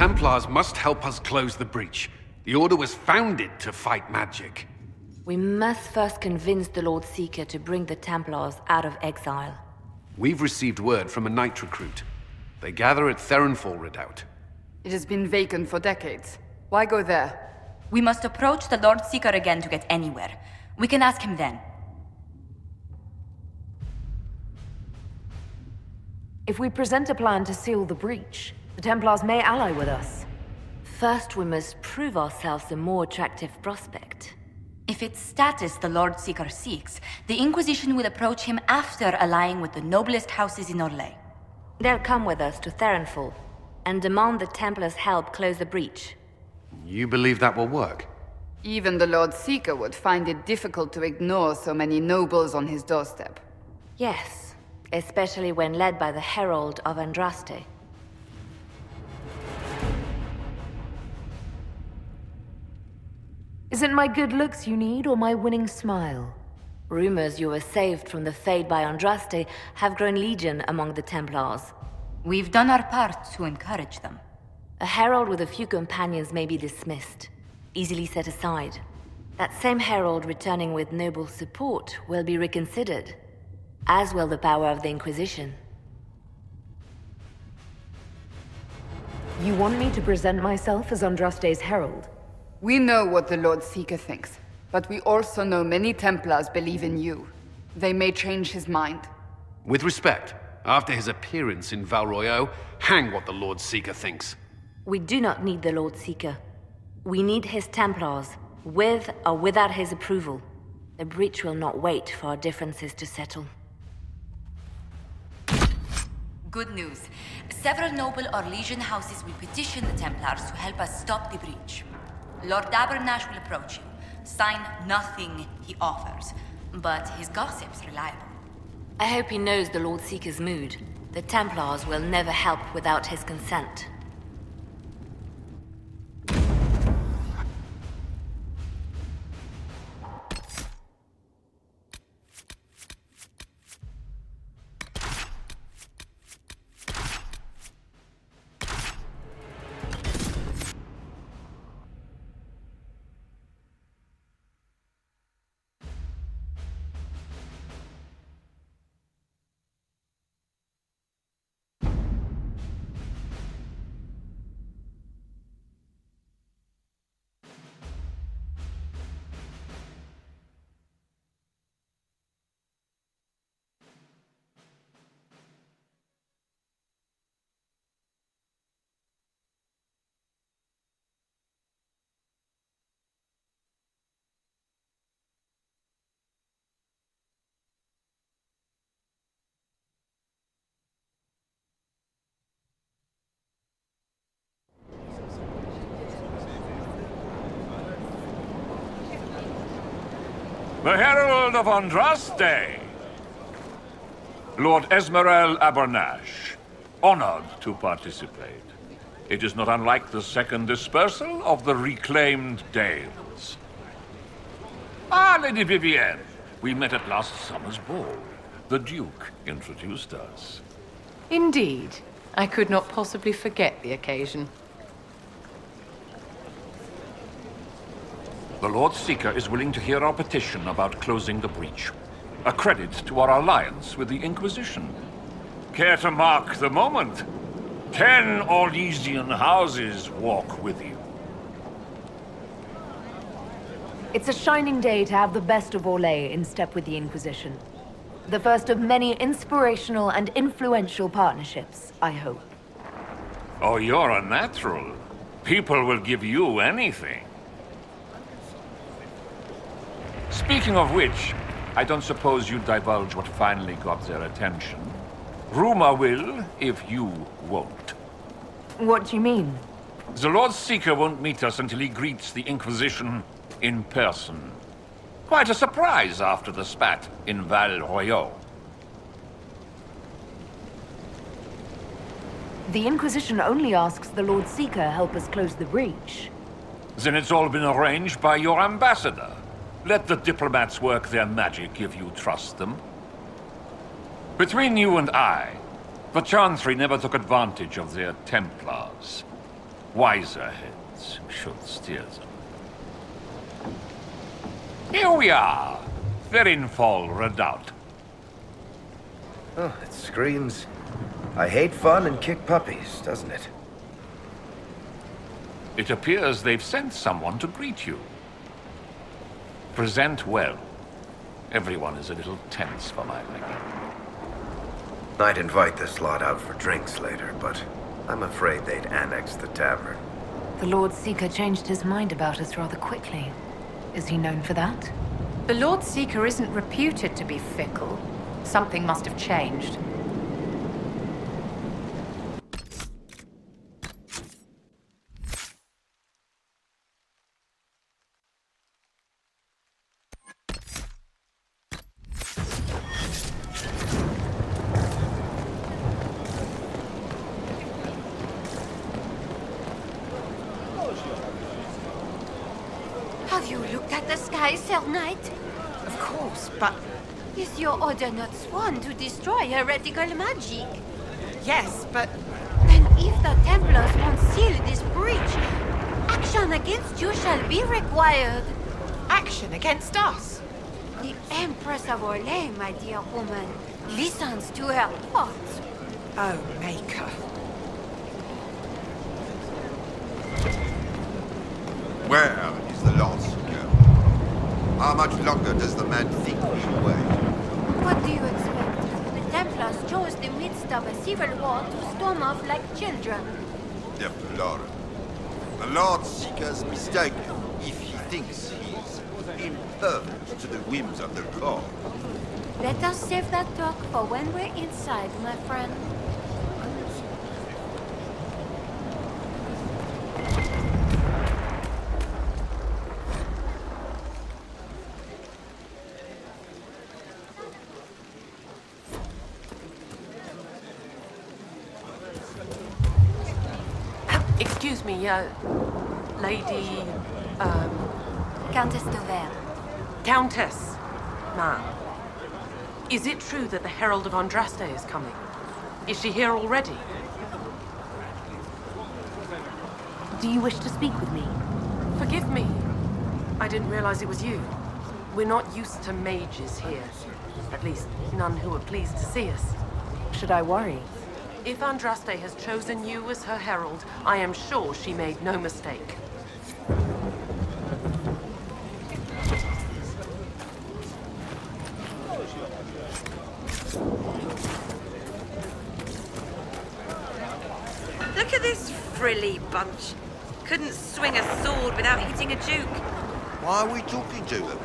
Templars must help us close the breach. The Order was founded to fight magic. We must first convince the Lord Seeker to bring the Templars out of exile. We've received word from a knight recruit. They gather at Theronfall Redoubt. It has been vacant for decades. Why go there? We must approach the Lord Seeker again to get anywhere. We can ask him then. If we present a plan to seal the breach, the Templars may ally with us. First, we must prove ourselves a more attractive prospect. If it's status the Lord Seeker seeks, the Inquisition will approach him after allying with the noblest houses in Orlais. They'll come with us to Theronfall and demand the Templars' help close the breach. You believe that will work? Even the Lord Seeker would find it difficult to ignore so many nobles on his doorstep. Yes, especially when led by the Herald of Andraste. Is it my good looks you need, or my winning smile? Rumors you were saved from the fate by Andraste have grown legion among the Templars. We've done our part to encourage them. A herald with a few companions may be dismissed, easily set aside. That same herald returning with noble support will be reconsidered, as will the power of the Inquisition. You want me to present myself as Andraste's herald? We know what the Lord Seeker thinks, but we also know many Templars believe in you. They may change his mind. With respect, after his appearance in Val Royeaux, hang what the Lord Seeker thinks. We do not need the Lord Seeker. We need his Templars, with or without his approval. The breach will not wait for our differences to settle. Good news. Several noble Orlesian houses will petition the Templars to help us stop the breach. Lord Dabernash will approach you. Sign nothing he offers, but his gossip's reliable. I hope he knows the Lord Seeker's mood. The Templars will never help without his consent. The Herald of Andraste! Lord Esmerel Abernash, honored to participate. It is not unlike the second dispersal of the reclaimed Dales. Ah, Lady Vivienne, we met at last summer's ball. The Duke introduced us. Indeed. I could not possibly forget the occasion. The Lord Seeker is willing to hear our petition about closing the breach. A credit to our alliance with the Inquisition. Care to mark the moment? 10 Orlesian houses walk with you. It's a shining day to have the best of Orlais in step with the Inquisition. The first of many inspirational and influential partnerships, I hope. Oh, you're a natural. People will give you anything. Speaking of which, I don't suppose you divulge what finally got their attention. Rumor will, if you won't. What do you mean? The Lord Seeker won't meet us until he greets the Inquisition in person. Quite a surprise after the spat in Val Royeaux. The Inquisition only asks the Lord Seeker help us close the breach. Then it's all been arranged by your ambassador. Let the diplomats work their magic if you trust them. Between you and I, the Chantry never took advantage of their Templars. wiser heads should steer them. Here we are, Therinfol Redoubt. Oh, it screams, I hate fun and kick puppies, doesn't it? It appears they've sent someone to greet you. Present well. Everyone is a little tense for my liking. I'd invite this lot out for drinks later, but I'm afraid they'd annex the tavern. The Lord Seeker changed his mind about us rather quickly. Is he known for that? The Lord Seeker isn't reputed to be fickle. Something must have changed. Have you looked at the sky, Sir Knight? Of course, but... Is your order not sworn to destroy heretical magic? Yes, but... Then if the Templars conceal this breach, action against you shall be required. action against us? The Empress of Orlais, my dear woman, listens to her thoughts. Oh, Maker. Where is the Lord Seeker? How much longer does the man think we should wait? What do you expect? The Templars chose the midst of a civil war to storm off like children. Templari. The Lord Seeker's mistaken if he thinks he's impervious to the whims of the court. Let us save that talk for when we're inside, my friend. Excuse me, Lady... Countess de Ver. Countess, ma'am. Is it true that the Herald of Andraste is coming? Is she here already? Do you wish to speak with me? Forgive me. I didn't realize it was you. We're not used to mages here. At least, none who are pleased to see us. Should I worry? If Andraste has chosen you as her herald, I am sure she made no mistake. Look at this frilly bunch. Couldn't swing a sword without hitting a duke. Why are we talking to them?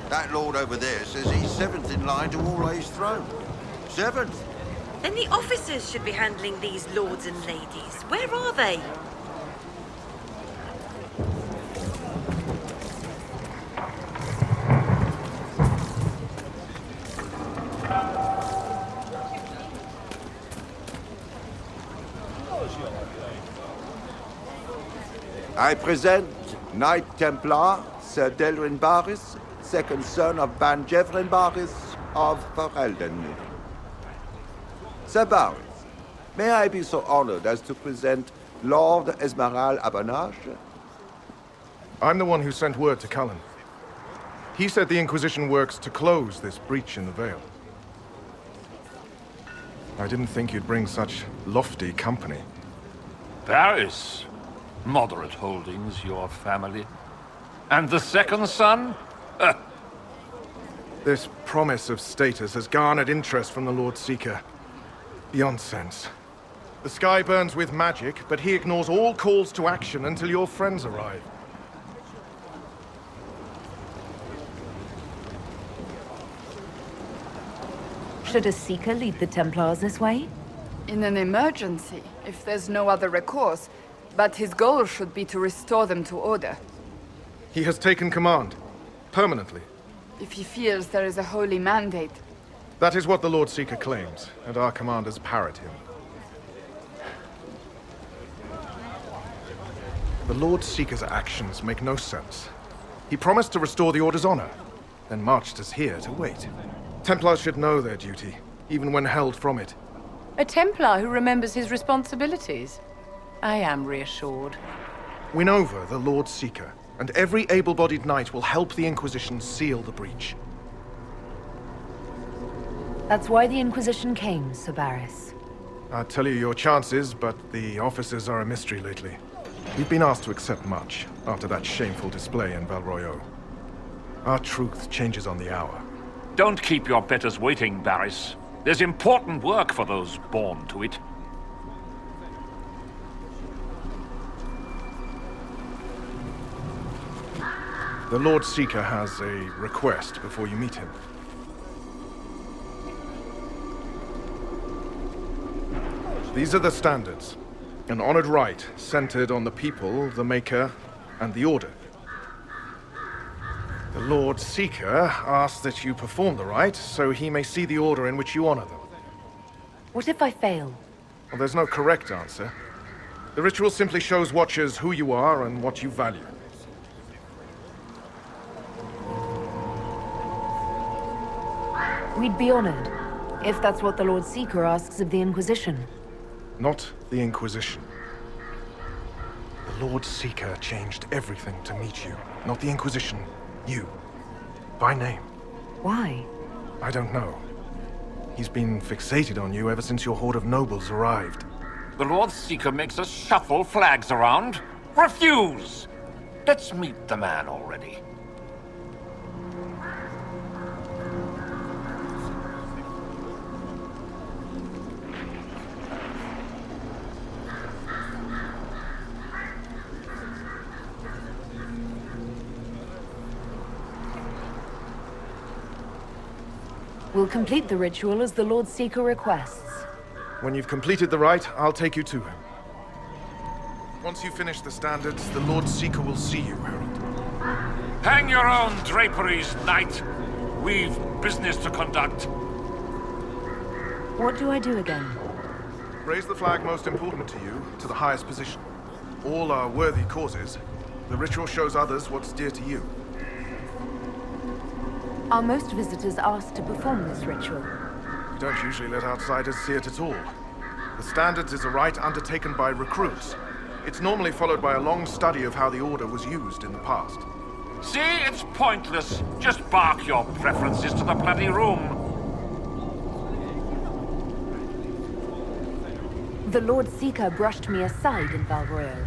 That lord over there says he's seventh in line to Orlais' throne. Seventh? Then the officers should be handling these lords and ladies. Where are they? I present Knight Templar, Sir Delrin Barris, second son of Ban Jevrin Barris of Ferelden. Sir Barris, may I be so honored as to present Lord Esmeralda Abanage? I'm the one who sent word to Cullen. He said the Inquisition works to close this breach in the Veil. I didn't think you'd bring such lofty company. Paris. Moderate holdings, your family. And the second son? This promise of status has garnered interest from the Lord Seeker. Beyond sense. The sky burns with magic, but he ignores all calls to action until your friends arrive. Should a Seeker lead the Templars this way? In an emergency, if there's no other recourse. But his goal should be to restore them to order. He has taken command. Permanently. If he feels there is a holy mandate. That is what the Lord Seeker claims, and our commanders parrot him. The Lord Seeker's actions make no sense. He promised to restore the Order's honor, then marched us here to wait. Templars should know their duty, even when held from it. A Templar who remembers his responsibilities. I am reassured. Win over the Lord Seeker, and every able-bodied knight will help the Inquisition seal the breach. That's why the Inquisition came, Sir Barris. I'd tell you your chances, but the officers are a mystery lately. We've been asked to accept much after that shameful display in Val Royeaux. Our truth changes on the hour. Don't keep your betters waiting, Barris. There's important work for those born to it. The Lord Seeker has a request before you meet him. These are the standards. An honored right, centered on the people, the Maker, and the Order. The Lord Seeker asks that you perform the rite, so he may see the order in which you honor them. What if I fail? Well, there's no correct answer. The ritual simply shows Watchers who you are and what you value. We'd be honored, if that's what the Lord Seeker asks of the Inquisition. Not the Inquisition. The Lord Seeker changed everything to meet you. Not the Inquisition. You. By name. Why? I don't know. He's been fixated on you ever since your horde of nobles arrived. The Lord Seeker makes us shuffle flags around. Refuse! Let's meet the man already. We'll complete the ritual as the Lord Seeker requests. When you've completed the rite, I'll take you to him. Once you finish the standards, the Lord Seeker will see you, Herald. Hang your own draperies, knight. We've business to conduct. What do I do again? Raise the flag most important to you, to the highest position. All are worthy causes. The ritual shows others what's dear to you. Are most visitors asked to perform this ritual? We don't usually let outsiders see it at all. The standards is a rite undertaken by recruits. It's normally followed by a long study of how the order was used in the past. See, it's pointless. Just bark your preferences to the bloody room. The Lord Seeker brushed me aside in Val Royeaux.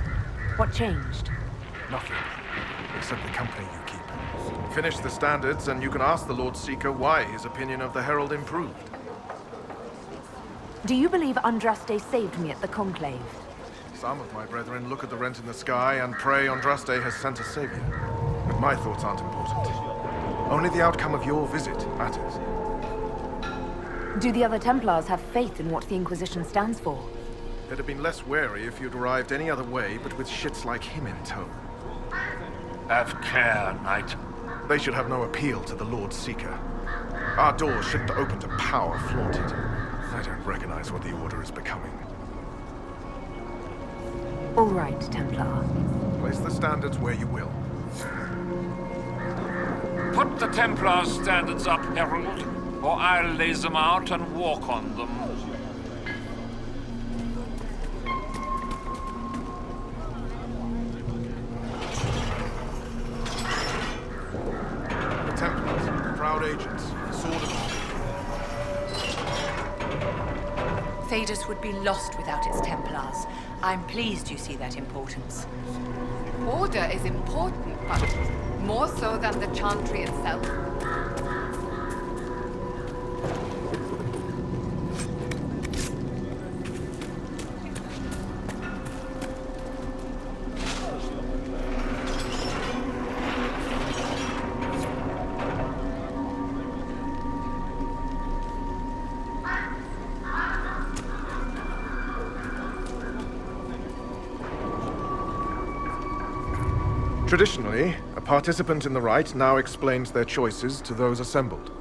What changed? Nothing, except the company you keep. Finish the standards, and you can ask the Lord Seeker why his opinion of the Herald improved. Do you believe Andraste saved me at the Conclave? Some of my brethren look at the rent in the sky and pray Andraste has sent a savior. But my thoughts aren't important. Only the outcome of your visit matters. Do the other Templars have faith in what the Inquisition stands for? They'd have been less wary if you'd arrived any other way, but with shits like him in tow. Have care, knight. They should have no appeal to the Lord Seeker. Our doors shouldn't open to power flaunted. I don't recognize what the Order is becoming. All right, Templar. Place the standards where you will. Put the Templar standards up, Herald, or I'll lay them out and walk on them. Agents, sword of Thedas would be lost without its Templars. I'm pleased you see that importance. Order is important, but more so than the Chantry itself. Traditionally, a participant in the rite now explains their choices to those assembled.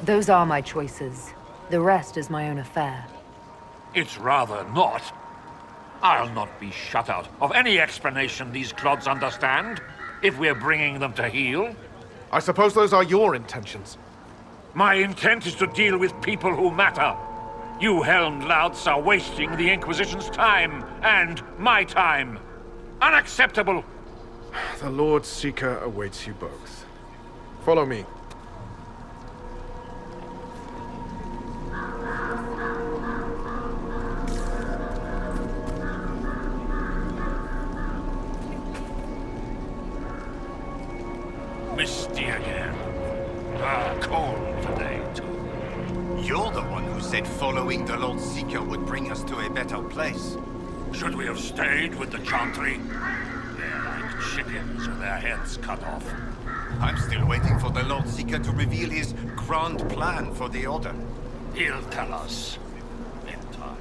Those are my choices. The rest is my own affair. It's rather not. I'll not be shut out of any explanation these clods understand, if we're bringing them to heel. I suppose those are your intentions. My intent is to deal with people who matter. You helmed louts are wasting the Inquisition's time, and my time. Unacceptable! The Lord Seeker awaits you both. Follow me. Misty again. Cold today, too. You're the one who said following the Lord Seeker would bring us to a better place. Should we have stayed with the Chantry? They're like chickens with their heads cut off. I'm still waiting for the Lord Seeker to reveal his grand plan for the Order. He'll tell us in time.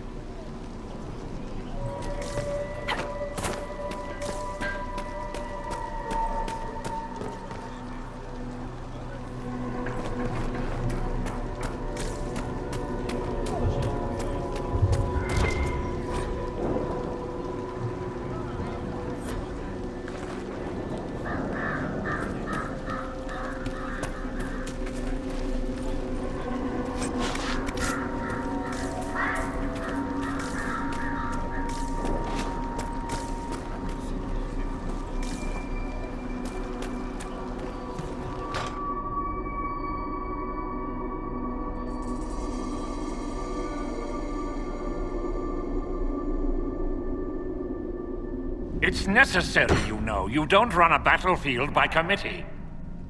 It's necessary, you know. You don't run a battlefield by committee.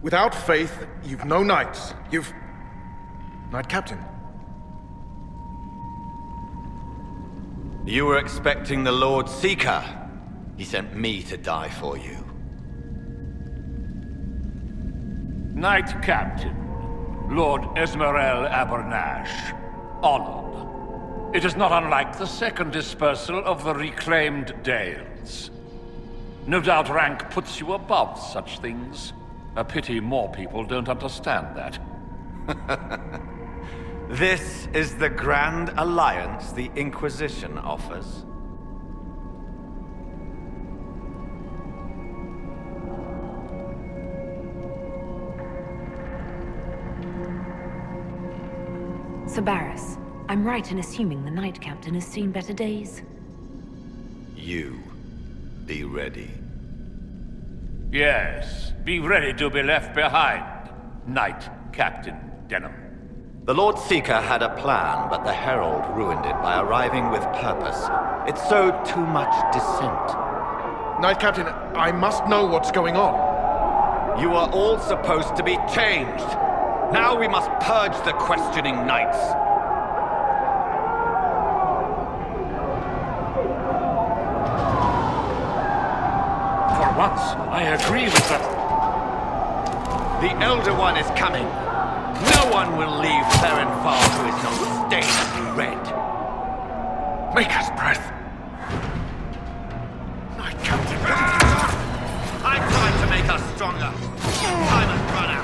Without faith, you've no knights. You've... Knight Captain. You were expecting the Lord Seeker. He sent me to die for you. Knight Captain, Lord Esmerel Abernash, honored. It is not unlike the second dispersal of the reclaimed Dales. No doubt rank puts you above such things. A pity more people don't understand that. This is the grand alliance the Inquisition offers. Sabaris, I'm right in assuming the Knight Captain has seen better days. You be ready. Yes, be ready to be left behind, Knight Captain Denham. The Lord Seeker had a plan, but the Herald ruined it by arriving with purpose. It sowed too much dissent. Knight Captain, I must know what's going on. You are all supposed to be changed. Now we must purge the questioning knights. For once, I agree with them. The Elder One is coming. No one will leave Therenfal who is not stained red. Maker's breath. Knight Captain, what have you done? I tried to make us stronger. Time has run out.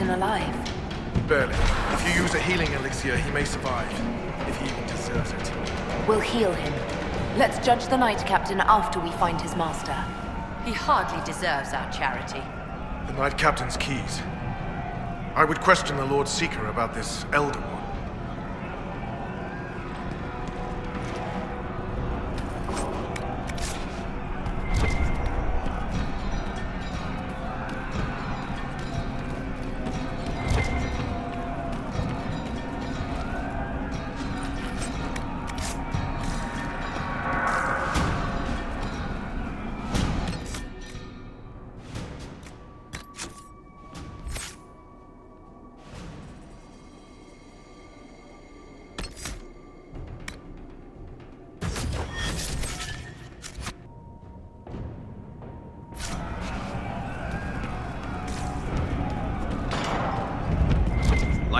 Alive? Barely. If you use a healing elixir, he may survive. If he even deserves it. We'll heal him. Let's judge the Knight Captain after we find his master. He hardly deserves our charity. The Knight Captain's keys. I would question the Lord Seeker about this Elder One.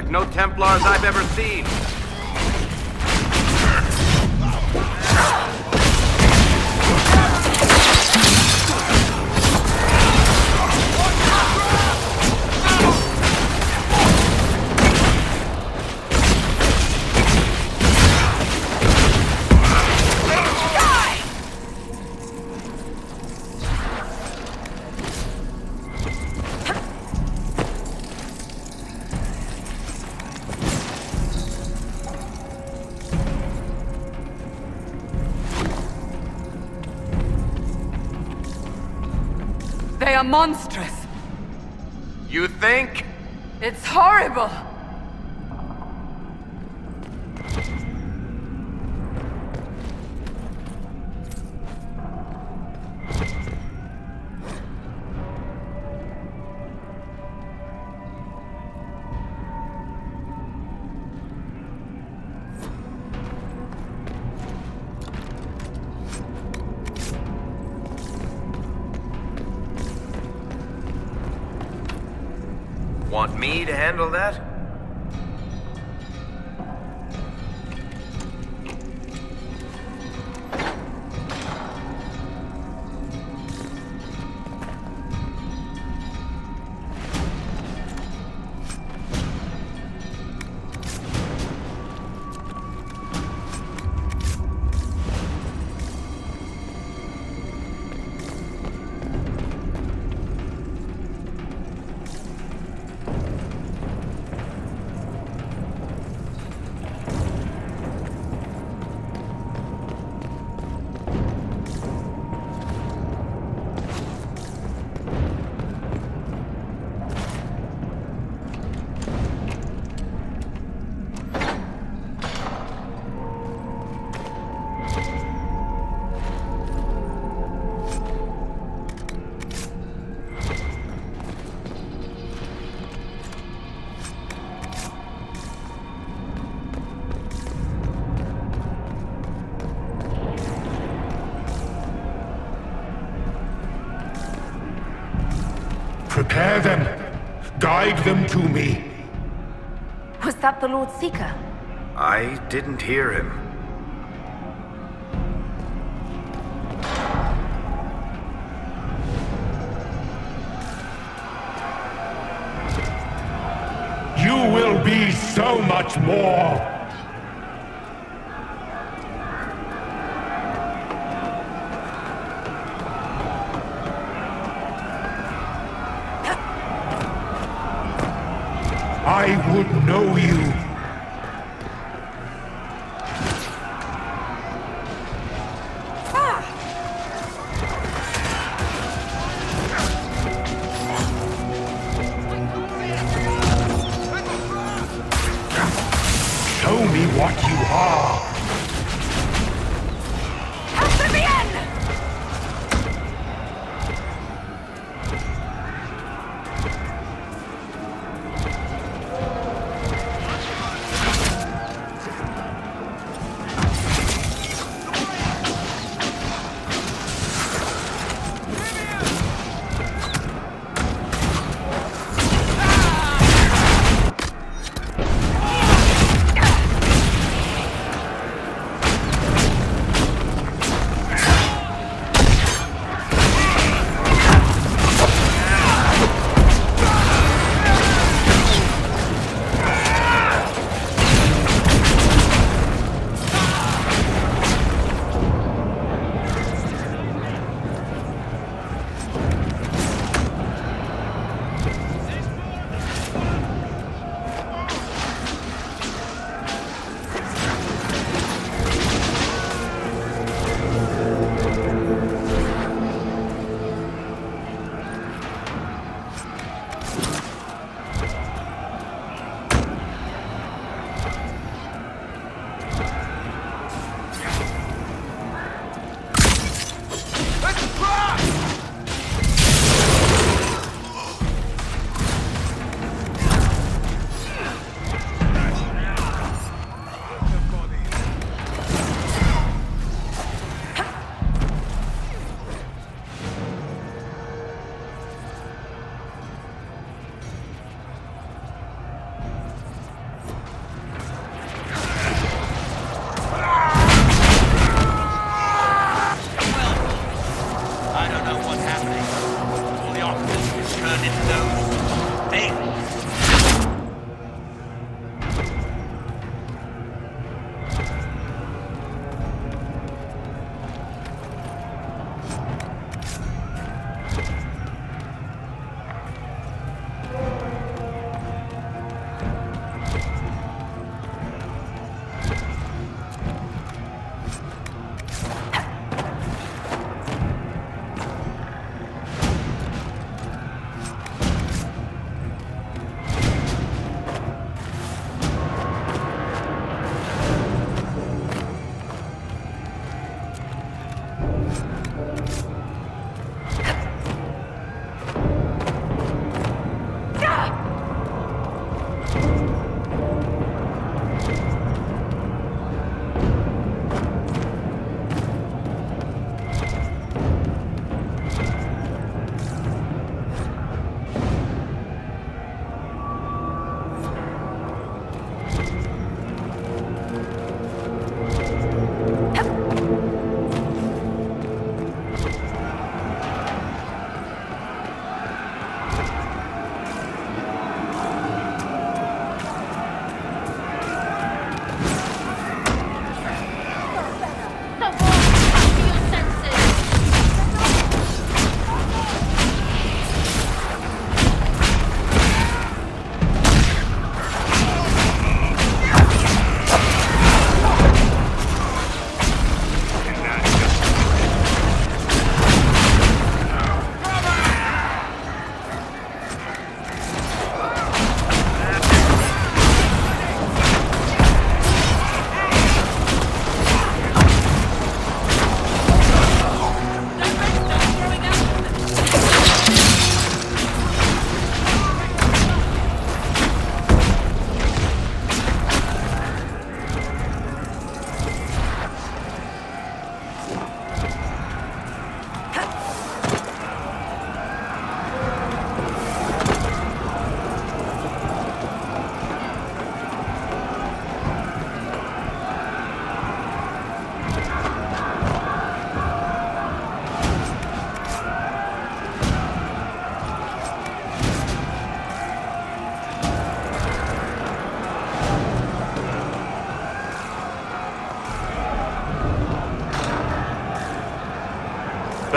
like no Templars I've ever seen. They are monstrous. You think? It's horrible. Want me to handle that? Prepare them. Guide them to me. Was that the Lord Seeker? I didn't hear him. You will be so much more. I would know you. Show me what you are.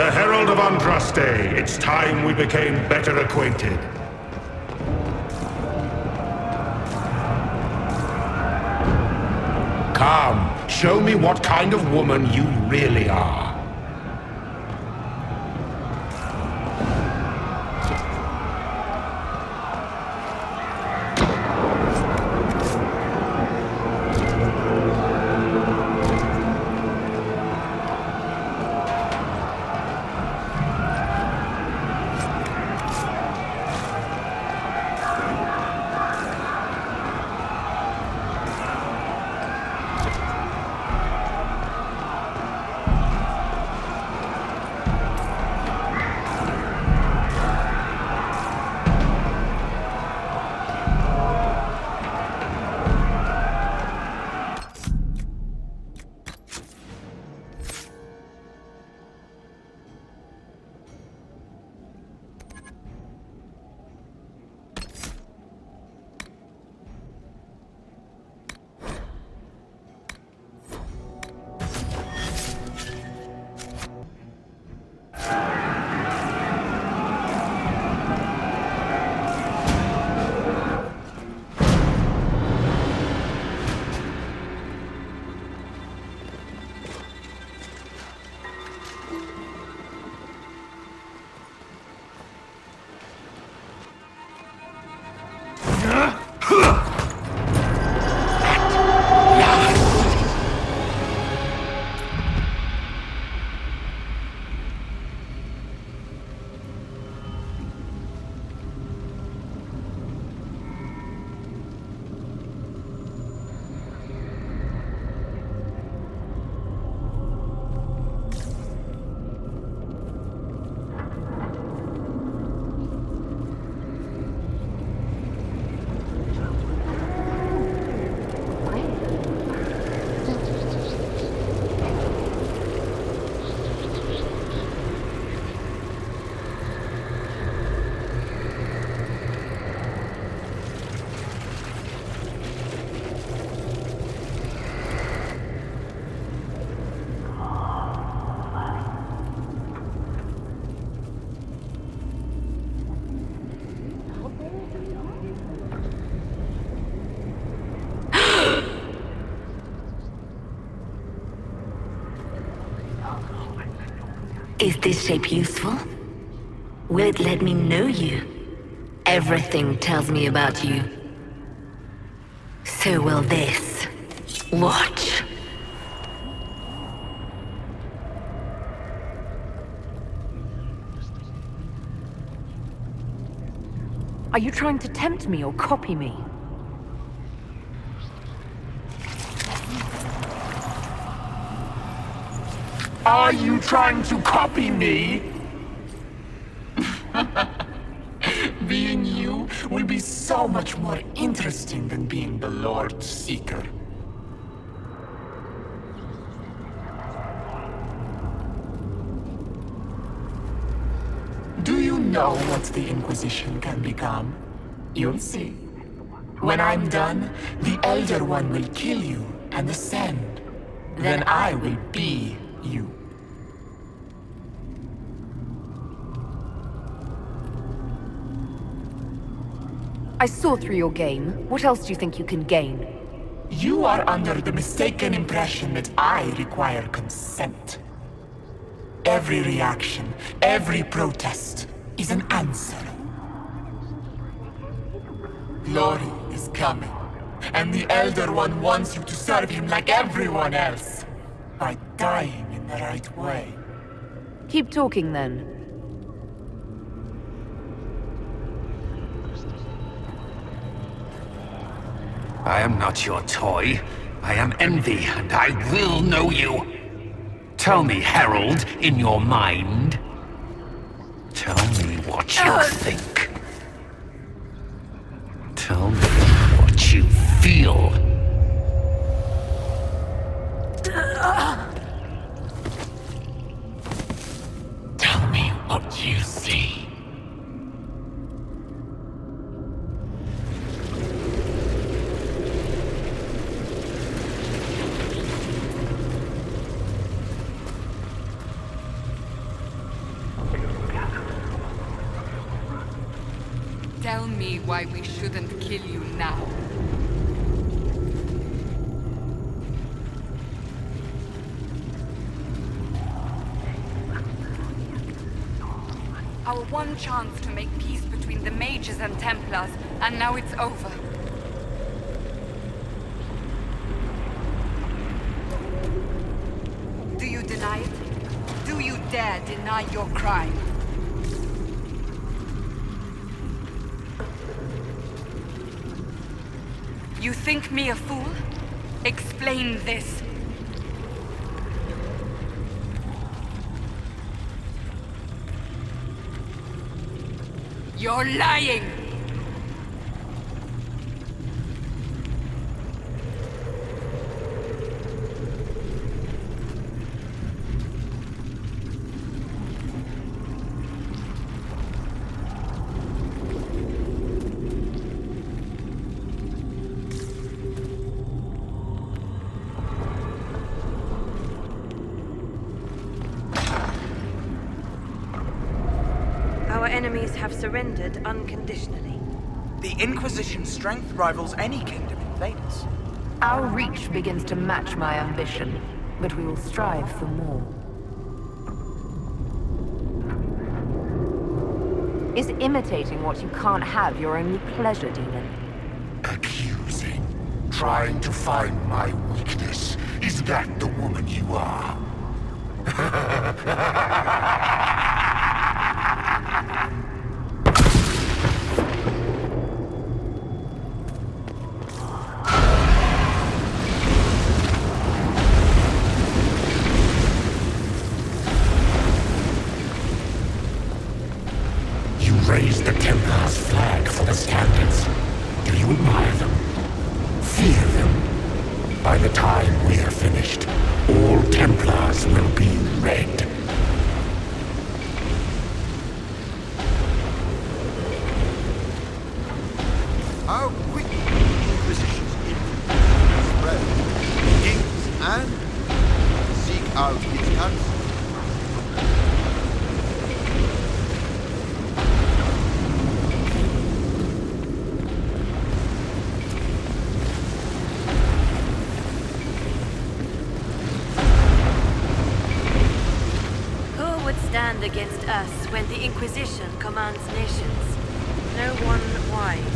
The Herald of Andraste, it's time we became better acquainted. Come, show me what kind of woman you really are. Is this shape useful? Will it let me know you? Everything tells me about you. So will this. Watch. Are you trying to tempt me or copy me? Are you trying to copy me? Being you will be so much more interesting than being the Lord Seeker. Do you know what the Inquisition can become? You'll see. When I'm done, the Elder One will kill you and ascend. Then I will be you. I saw through your game. What else do you think you can gain? You are under the mistaken impression that I require consent. Every reaction, every protest is an answer. Glory is coming, and the Elder One wants you to serve him like everyone else, by dying in the right way. Keep talking then. I am not your toy. I am Envy, and I will know you. Tell me, Herald, in your mind. Tell me what you think. Tell me what you feel. Tell me what you see. Tell me why we shouldn't kill you now. Our one chance to make peace between the mages and Templars, and now it's over. Do you deny it? Do you dare deny your crime? You think me a fool? Explain this. You're lying! Our enemies have surrendered unconditionally. The Inquisition's strength rivals any kingdom in Thedas. Our reach begins to match my ambition, but we will strive for more. Is imitating what you can't have your only pleasure, demon? Accusing. Trying to find my weakness. Is that the woman you are? You raised the Templars' flag for the standards. Do you admire them? Fear them. By the time we're finished, all Templars will be red. How quick the Inquisition's influence spread. Kings and seek out its counsel. Who would stand against us when the Inquisition commands nations? No one wise.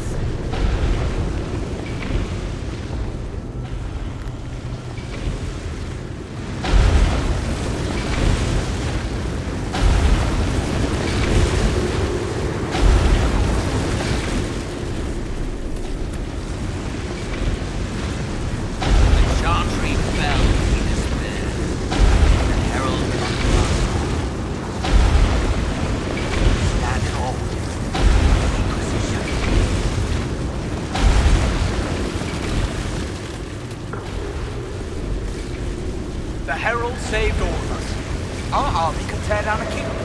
can tear down a kingdom.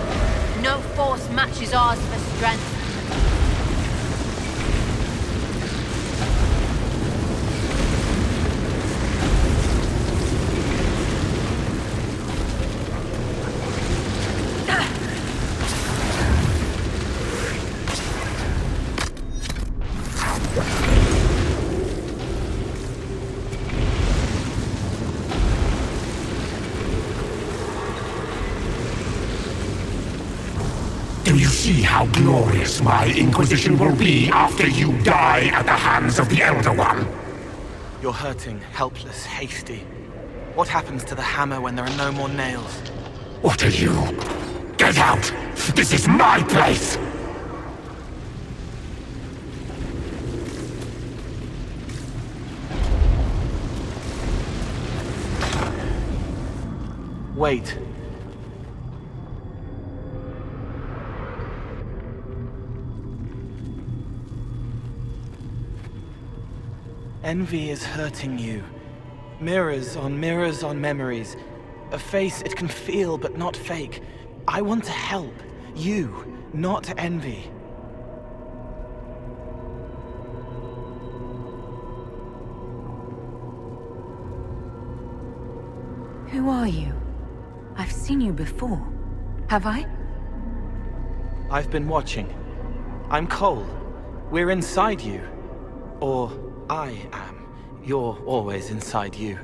No force matches ours for strength. Do you see how glorious my Inquisition will be after you die at the hands of the Elder One? You're hurting, helpless, hasty. What happens to the hammer when there are no more nails? What are you? Get out! This is my place! Wait. Envy is hurting you. Mirrors on memories. A face it can feel but not fake. I want to help. You, not envy. Who are you? I've seen you before. Have I? I've been watching. I'm Cole. We're inside you. Or I am. You're always inside you.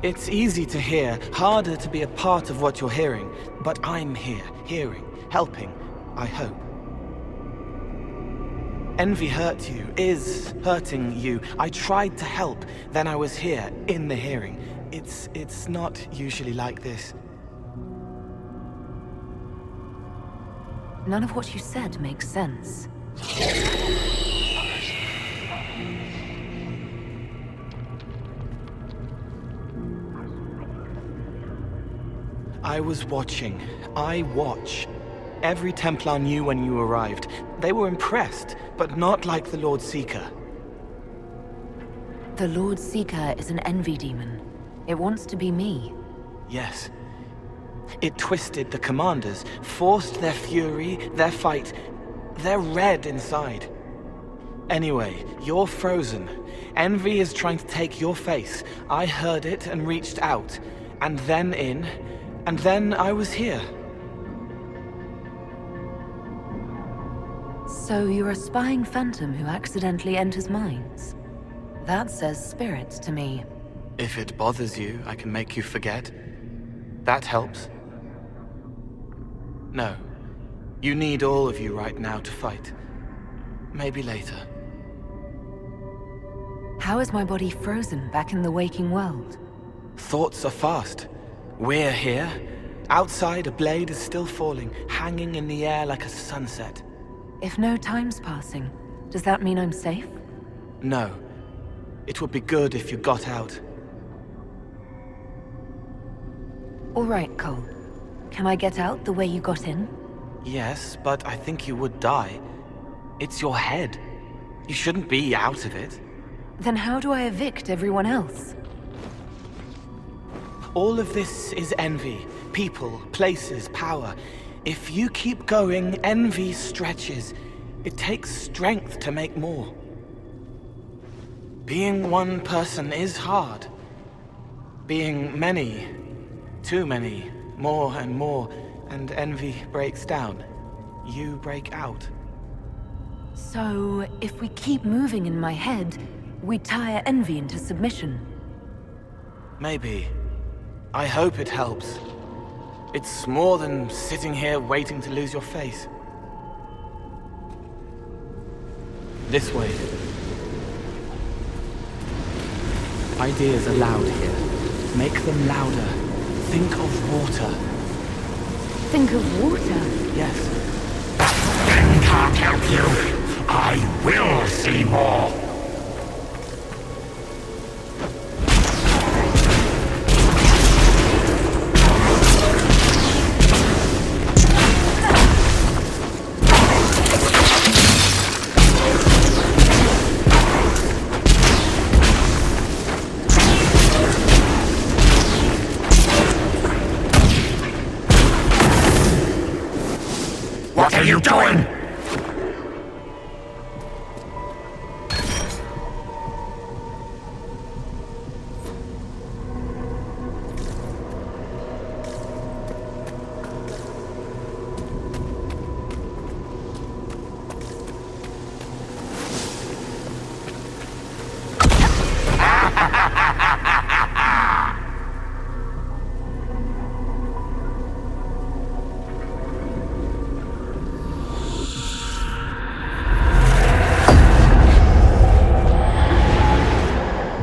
It's easy to hear, harder to be a part of what you're hearing. But I'm here, hearing, helping, I hope. Envy hurt you, is hurting you. I tried to help, then I was here, in the hearing. It's not usually like this. None of what you said makes sense. I was watching. I watch. Every Templar knew when you arrived. They were impressed, but not like the Lord Seeker. The Lord Seeker is an envy demon. It wants to be me. Yes. It twisted the commanders, forced their fury, their fight. They're red inside. Anyway, you're frozen. Envy is trying to take your face. I heard it and reached out. And then in. And then I was here. So you're a spying phantom who accidentally enters minds? That says spirits to me. If it bothers you, I can make you forget. That helps. No. You need all of you right now to fight. Maybe later. How is my body frozen back in the waking world? Thoughts are fast. We're here. Outside, a blade is still falling, hanging in the air like a sunset. If no time's passing, does that mean I'm safe? No. It would be good if you got out. All right, Cole. Can I get out the way you got in? Yes, but I think you would die. It's your head. You shouldn't be out of it. Then how do I evict everyone else? All of this is envy. People, places, power. If you keep going, envy stretches. It takes strength to make more. Being one person is hard. Being many, too many, more and more, and envy breaks down. You break out. So, if we keep moving in my head, we tire envy into submission. Maybe. I hope it helps. It's more than sitting here waiting to lose your face. This way. Ideas are loud here. Make them louder. Think of water. Think of water? Yes. Then can't help you. I will see more. What are you doing?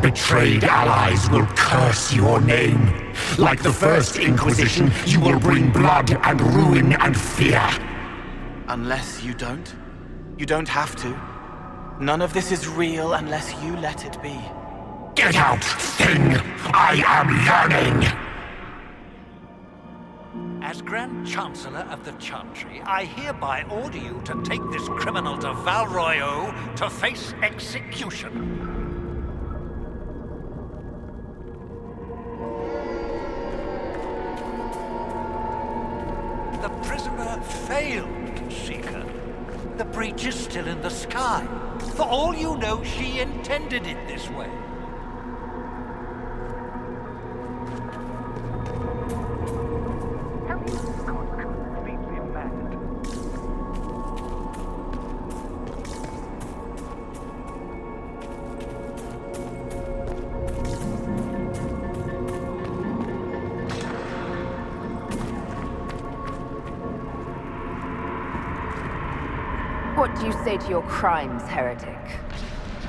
Betrayed allies will curse your name. Like the first Inquisition, you will bring blood and ruin and fear. Unless you don't. You don't have to. None of this is real unless you let it be. Get out, thing! I am yearning! As Grand Chancellor of the Chantry, I hereby order you to take this criminal to Val Royeaux to face execution. The prisoner failed, Seeker. The breach is still in the sky. For all you know, she intended it this way. What do you say to your crimes, heretic?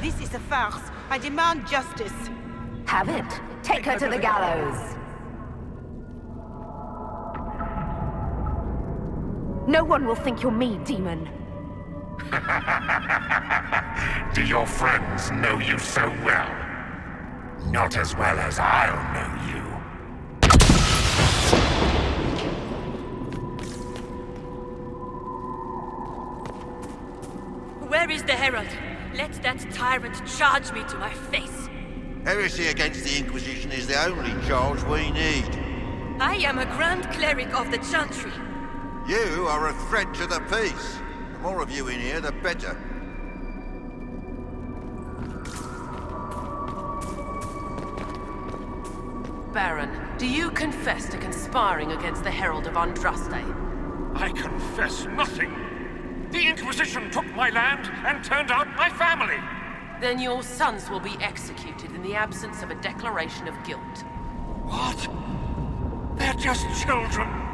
This is a farce. I demand justice. Have it. Take her to the gallows. No one will think you're me, demon. Do your friends know you so well? Not as well as I'll know you. Where is the Herald? Let that tyrant charge me to my face. Heresy against the Inquisition is the only charge we need. I am a Grand Cleric of the Chantry. You are a threat to the peace. The more of you in here, the better. Baron, do you confess to conspiring against the Herald of Andraste? I confess nothing. The Inquisition took my land and turned out my family. Then your sons will be executed in the absence of a declaration of guilt. What? They're just children.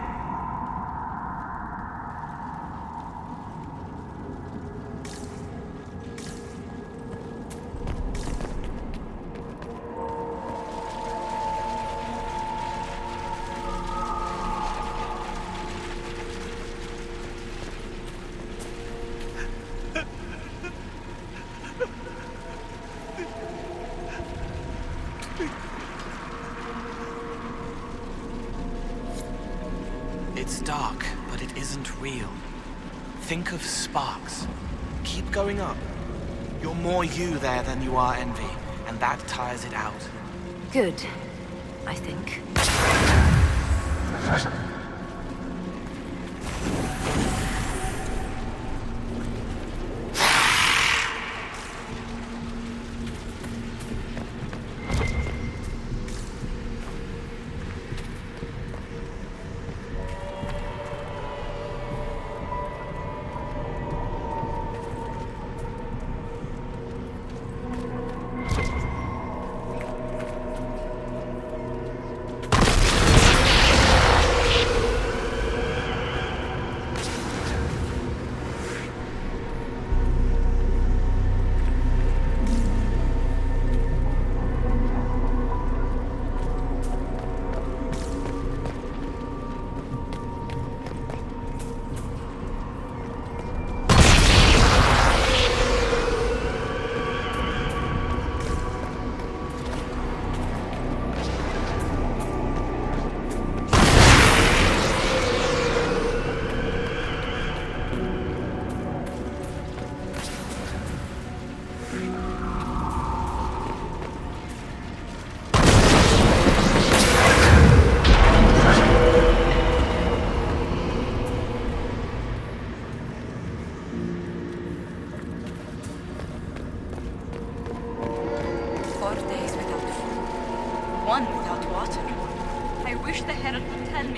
It's dark, but it isn't real. Think of sparks. Keep going up. You're more you there than you are envy, and that tires it out. Good, I think.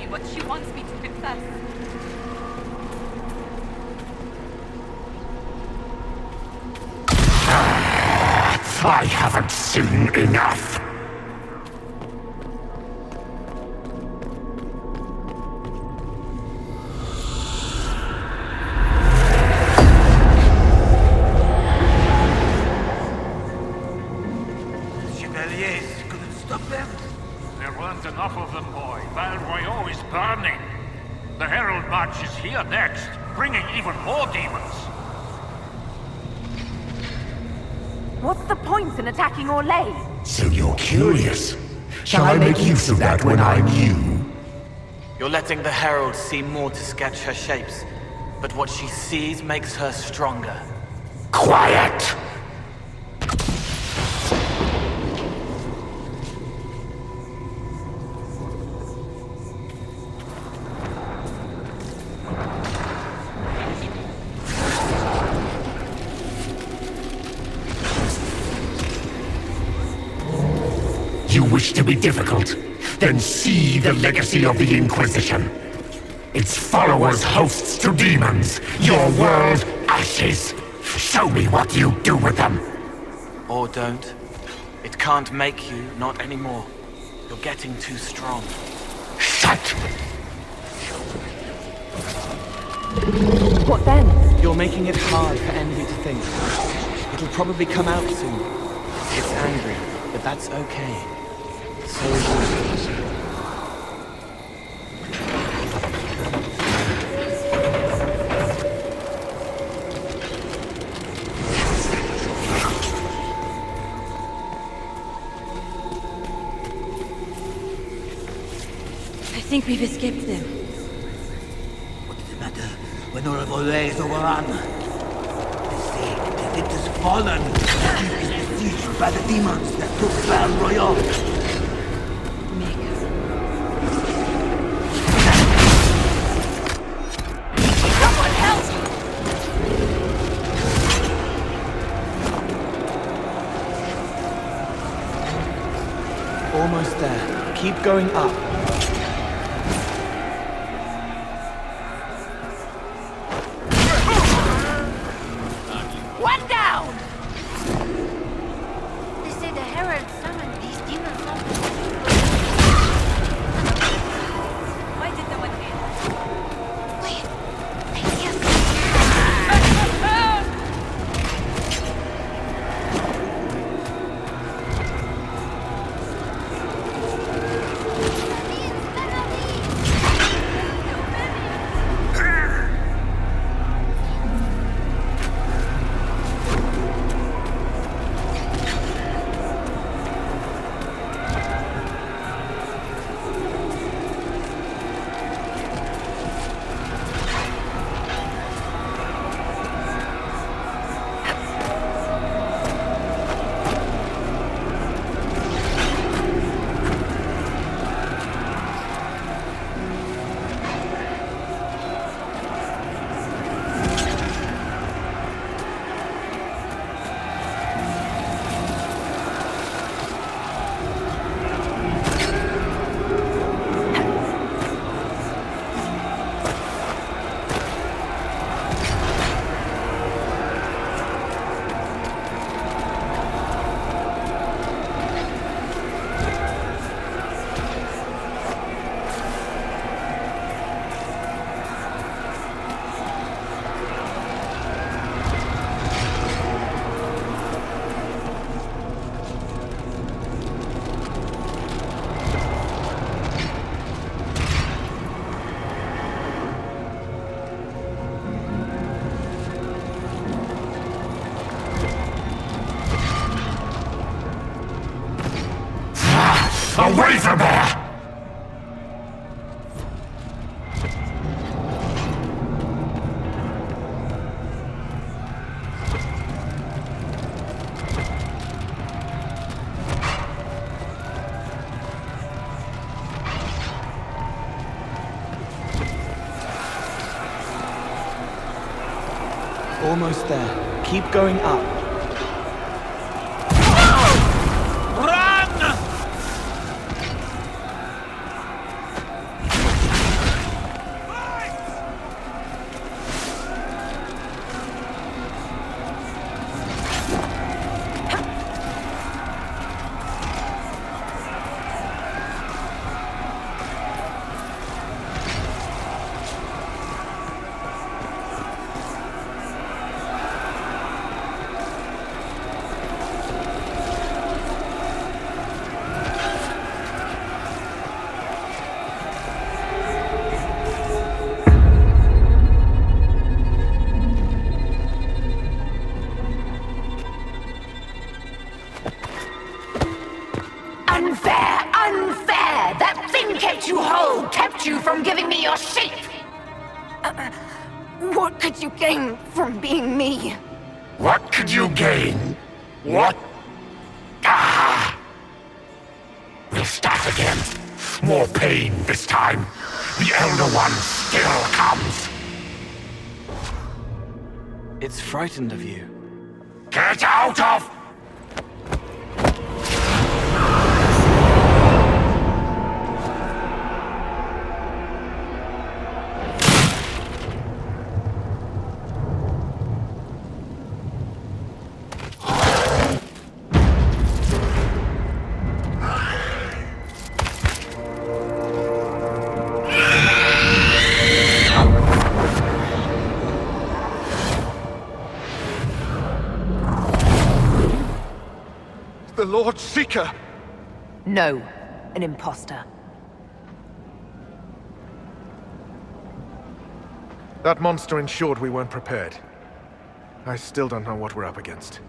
me what she wants me to confess. I haven't seen enough. Chevaliers couldn't stop them? There weren't enough of them, boy. Val Royaux is burning. The Herald March is here next, bringing even more demons. What's the point in attacking Orlais? So you're curious. Shall I make use of that when I'm you? You're letting the Herald see more to sketch her shapes, but what she sees makes her stronger. Quiet! You wish to be difficult? Then see the legacy of the Inquisition. Its followers hosts to demons, your world ashes. Show me what you do with them. Or don't. It can't make you, not anymore. You're getting too strong. Shut! What then? You're making it hard for Envy to think. It'll probably come out soon. It's angry, but that's okay. So is yours. I think we've escaped them. What does it matter when all of Orlais is overrun? They say that it has fallen. It is besieged by the demons that took Val Royaux. Almost there. Keep going up. One down! They say the Herald summoned these demons up. Why did no one hear? Wait, I hear Away from there! Almost there. Keep going up. What could you gain from being me? What could you gain? What? Ah! We'll start again. More pain this time. The Elder One still comes. It's frightened of you. Get out of... The Lord Seeker! No, an imposter. That monster ensured we weren't prepared. I still don't know what we're up against.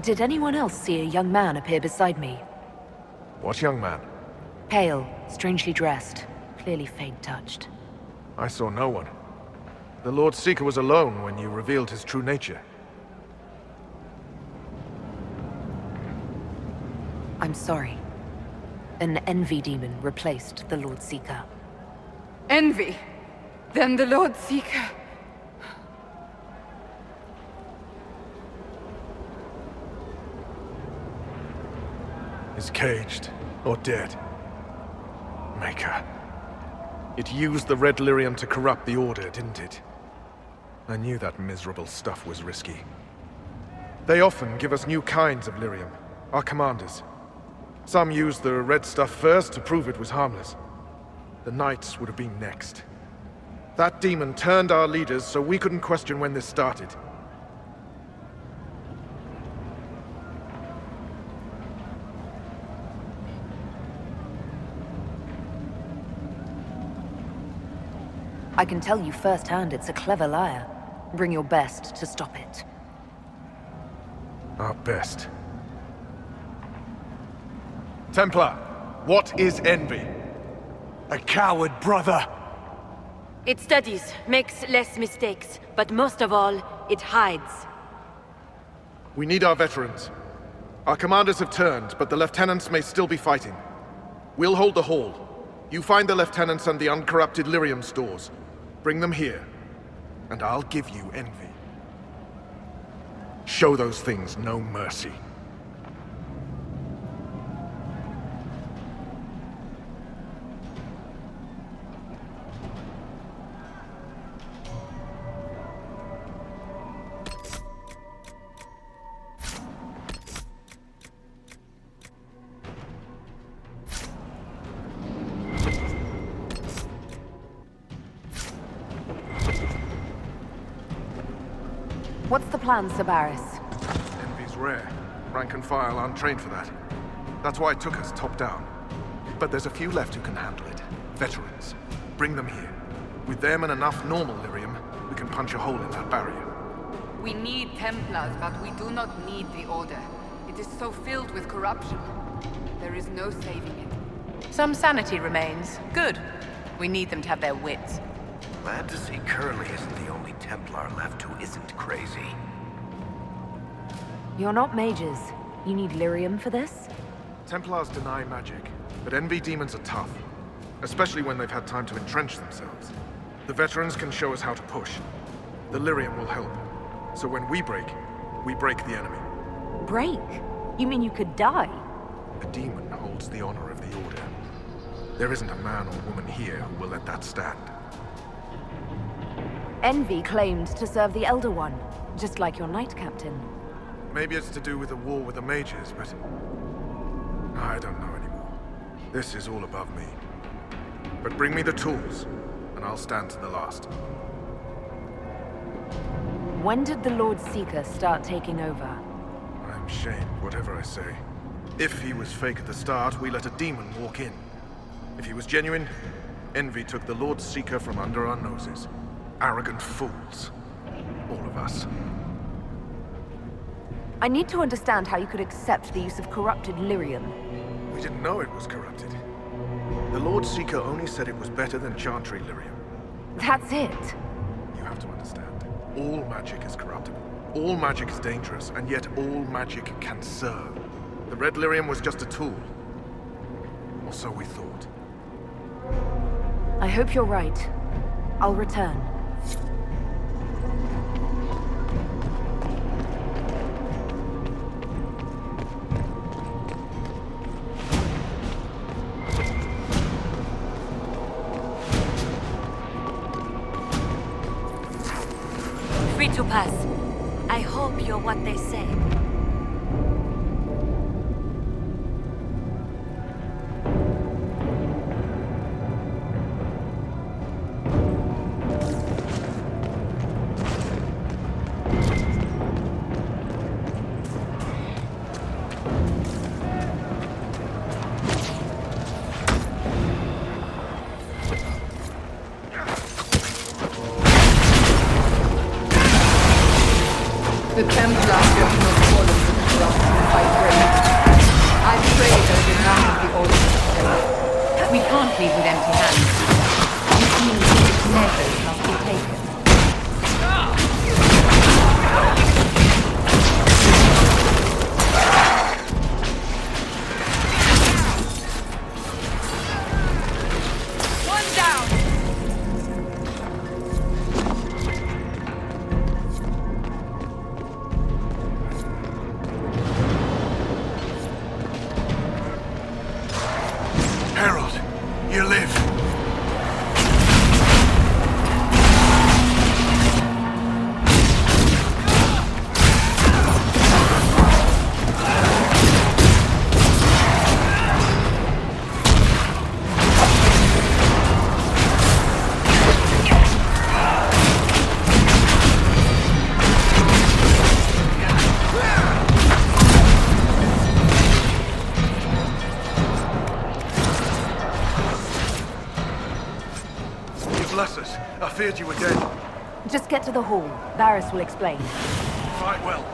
Did anyone else see a young man appear beside me? What young man? Pale, strangely dressed, clearly fate-touched. I saw no one. The Lord Seeker was alone when you revealed his true nature. I'm sorry. An envy demon replaced the Lord Seeker. Envy? Then the Lord Seeker... is caged or dead. Maker. It used the red lyrium to corrupt the Order, didn't it? I knew that miserable stuff was risky. They often give us new kinds of lyrium, our commanders. Some used the red stuff first to prove it was harmless. The Knights would have been next. That demon turned our leaders so we couldn't question when this started. I can tell you firsthand it's a clever liar. Bring your best to stop it. Our best. Templar, what is envy? A coward, brother! It studies, makes less mistakes, but most of all, it hides. We need our veterans. Our commanders have turned, but the lieutenants may still be fighting. We'll hold the hall. You find the lieutenants and the uncorrupted lyrium stores. Bring them here, and I'll give you envy. Show those things no mercy. What's the plan, Sabaris? Envy's rare. Rank and file aren't trained for that. That's why it took us top down. But there's a few left who can handle it. Veterans. Bring them here. With them and enough normal lyrium, we can punch a hole in that barrier. We need Templars, but we do not need the Order. It is so filled with corruption. There is no saving it. Some sanity remains. Good. We need them to have their wits. Glad to see Curly isn't the only Templar left who isn't crazy. You're not mages. You need lyrium for this? Templars deny magic, but envy demons are tough. Especially when they've had time to entrench themselves. The veterans can show us how to push. The lyrium will help. So when we break the enemy. Break? You mean you could die? A demon holds the honor of the Order. There isn't a man or woman here who will let that stand. Envy claimed to serve the Elder One, just like your Knight Captain. Maybe it's to do with the war with the mages, but... I don't know anymore. This is all above me. But bring me the tools, and I'll stand to the last. When did the Lord Seeker start taking over? I'm shamed, whatever I say. If he was fake at the start, we let a demon walk in. If he was genuine, Envy took the Lord Seeker from under our noses. Arrogant fools. All of us. I need to understand how you could accept the use of corrupted lyrium. We didn't know it was corrupted. The Lord Seeker only said it was better than Chantry lyrium. That's it. You have to understand. All magic is corruptible. All magic is dangerous, and yet all magic can serve. The red lyrium was just a tool. Or so we thought. I hope you're right. I'll return. Free to pass. I hope you're what they say. The Templars have not fallen to corruption by grace. I pray there be none of the Order to stay. We can't leave with empty hands. This means strict measures must be taken. One down! Herald, you live. Bless us. I feared you were dead. Just get to the hall. Varys will explain. Right well.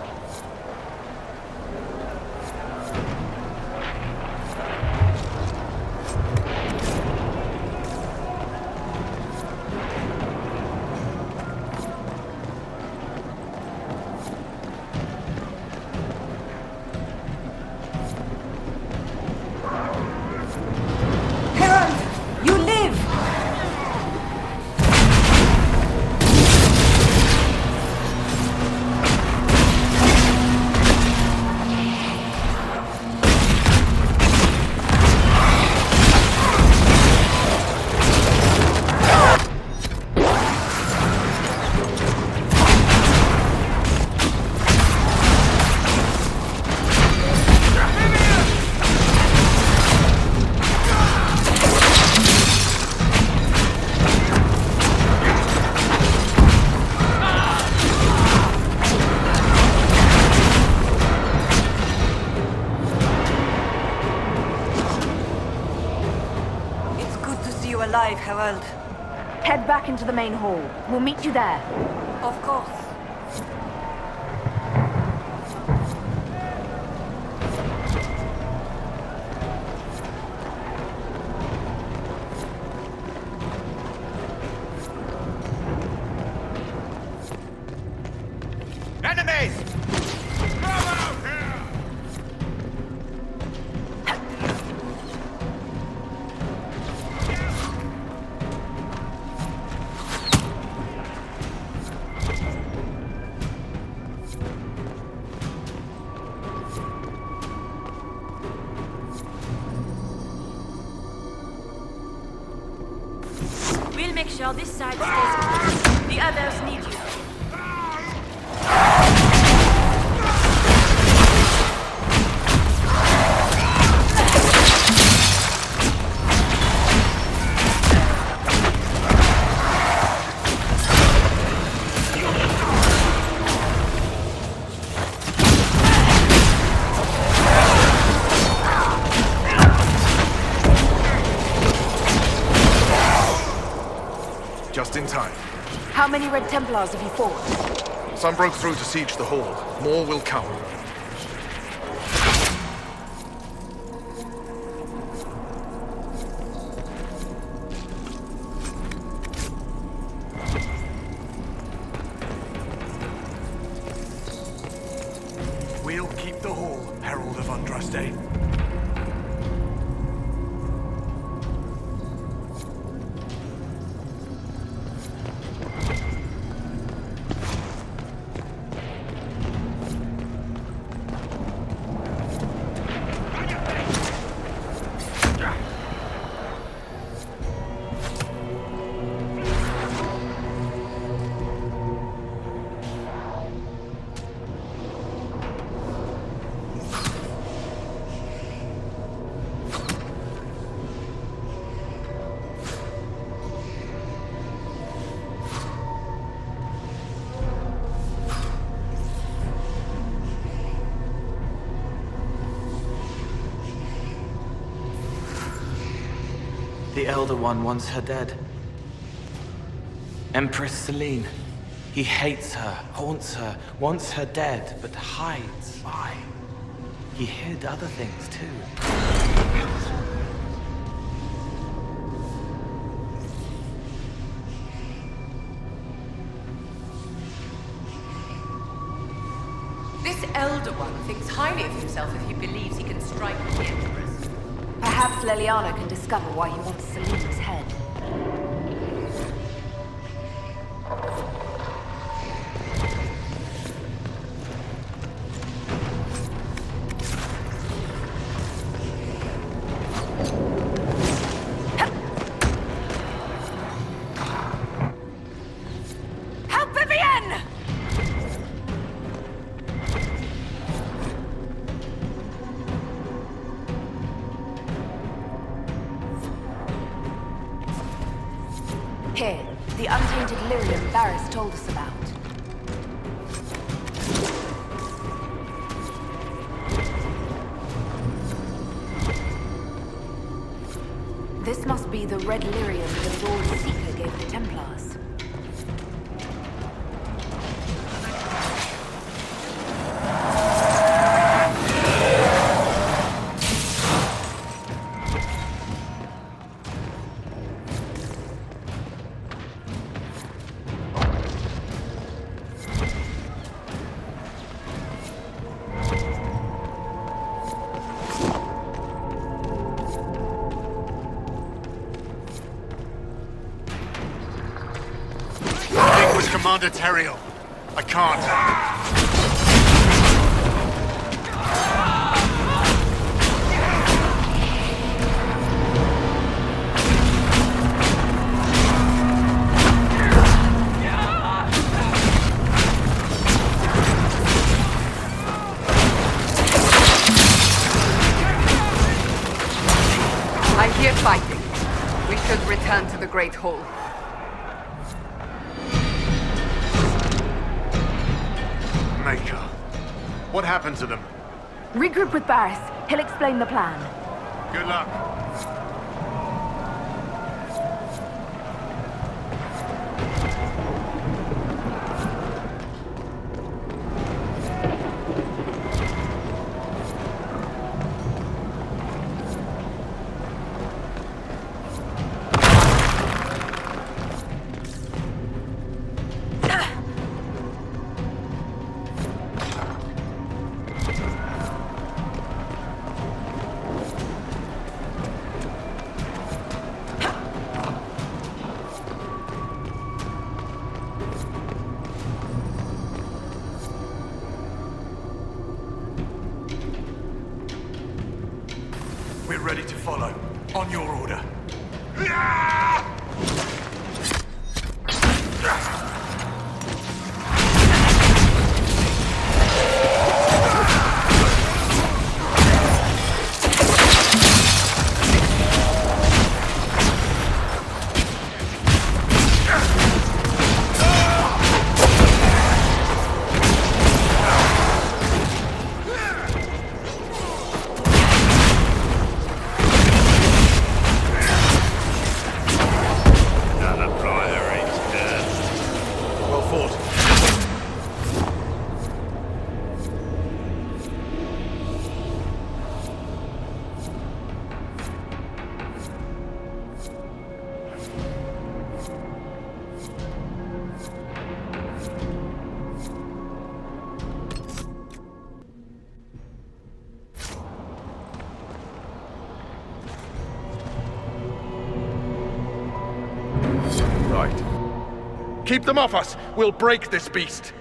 Herald! You live! Alive, Herald. Head back into the main hall. We'll meet you there. Of course. Enemies! We'll make sure this side stays clear. The others need you. Just in time. How many Red Templars have you fought? Some broke through to siege the hall. More will come. state. The Elder One wants her dead. Empress Celine. He hates her, haunts her, wants her dead, but hides. Why? He hid other things too. This Elder One thinks highly of himself if he believes he can strike the Empress. Perhaps Leliana can discover why he wants Celine's head. Help Vivienne! Here, the untainted lyrium Barris told us about. This must be the red lyrium the Lord Seeker gave the Templars. Commander Terrio. I can't. I hear fighting. We should return to the Great Hall. Maker. What happened to them? Regroup with Barris. He'll explain the plan. Good luck. We're ready to follow. On your order. fight. Keep them off us! We'll break this beast!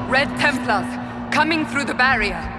Red Templars, coming through the barrier.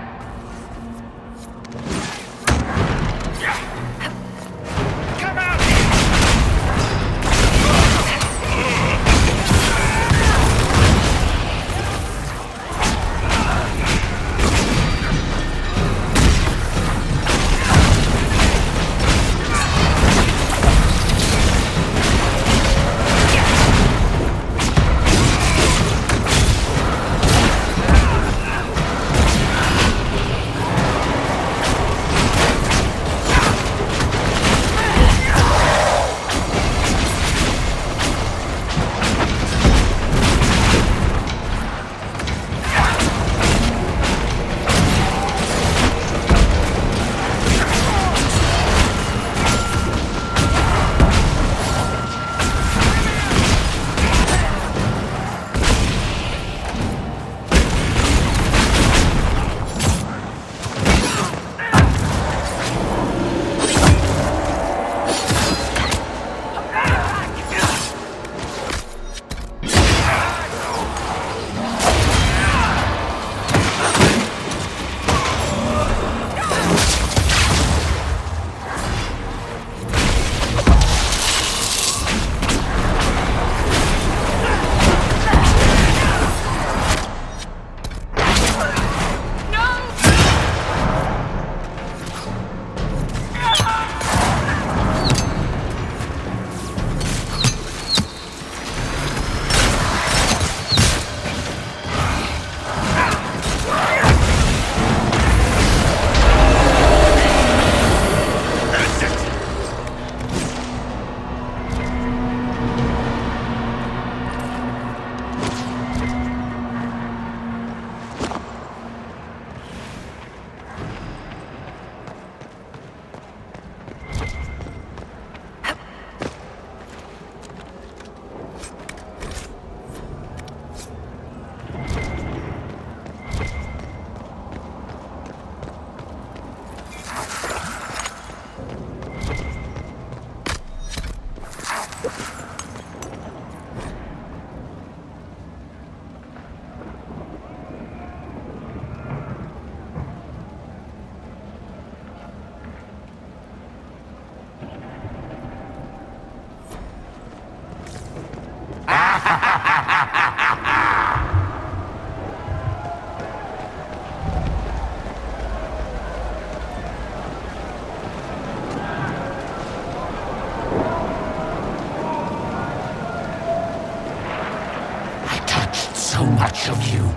So much of you.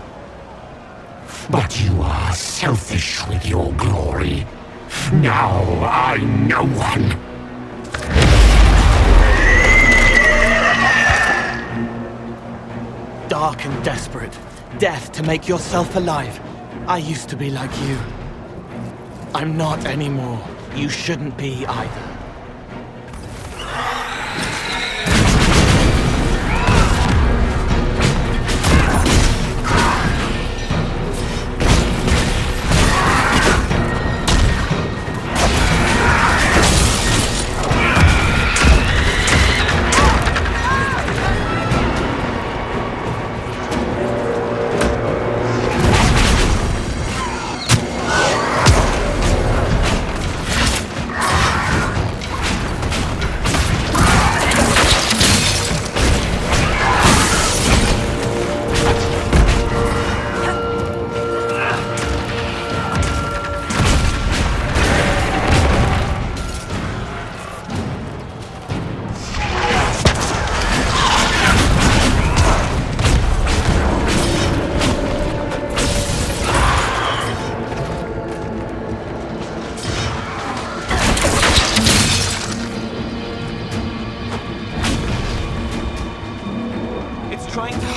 But you are selfish with your glory. Now I'm no one. Dark and desperate. Death to make yourself alive. I used to be like you. I'm not anymore. You shouldn't be either.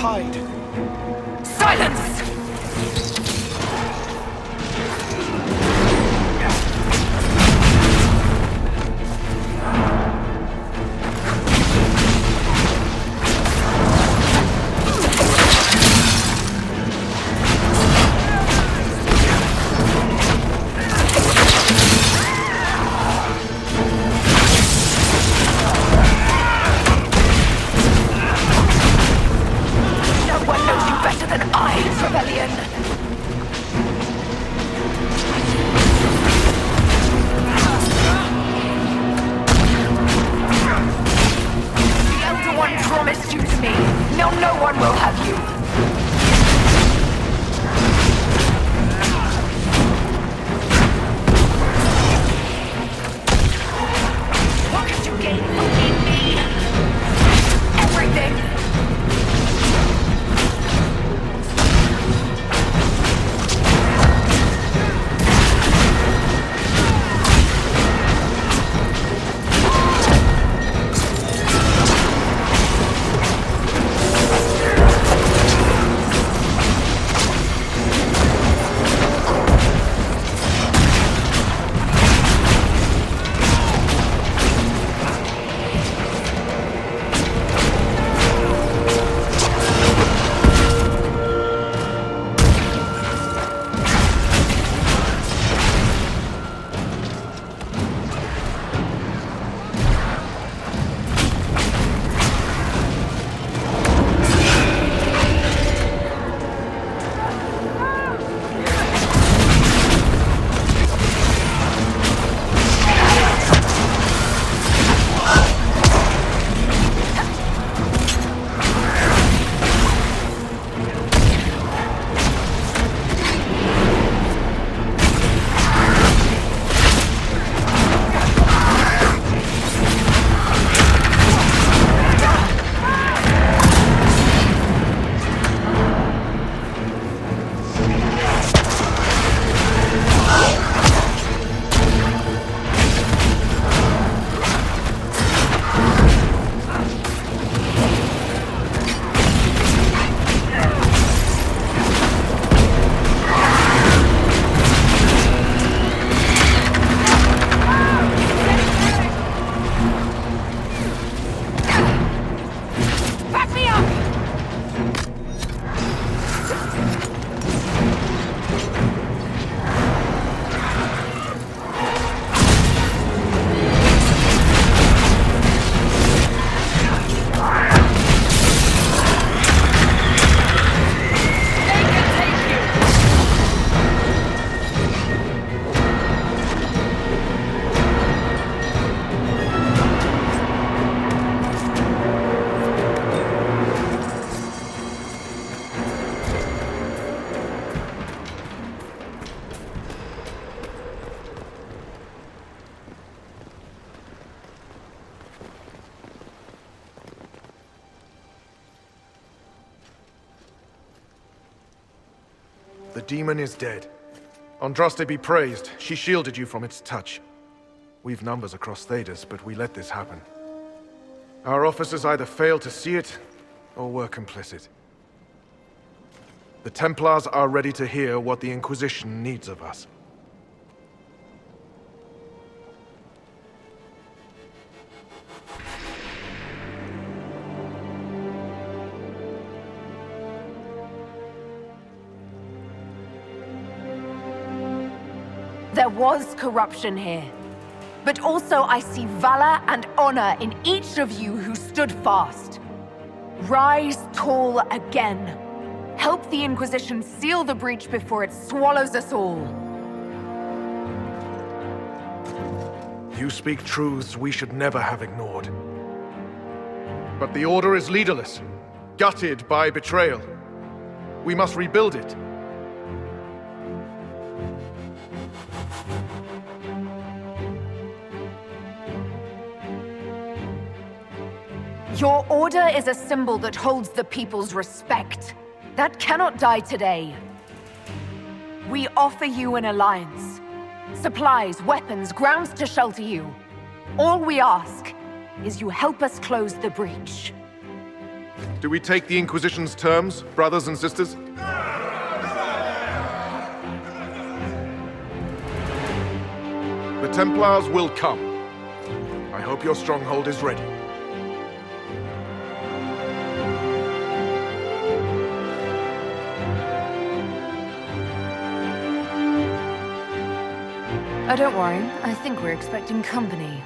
hide. Silence! The demon is dead. Andraste be praised, she shielded you from its touch. We've numbers across Thedas, but we let this happen. Our officers either failed to see it, or were complicit. The Templars are ready to hear what the Inquisition needs of us. There was corruption here. But also I see valor and honor in each of you who stood fast. Rise tall again. Help the Inquisition seal the breach before it swallows us all. You speak truths we should never have ignored. But the Order is leaderless, gutted by betrayal. We must rebuild it. Your Order is a symbol that holds the people's respect. That cannot die today. We offer you an alliance. Supplies, weapons, grounds to shelter you. All we ask is you help us close the breach. Do we take the Inquisition's terms, brothers and sisters? The Templars will come. I hope your stronghold is ready. Oh, don't worry. I think we're expecting company.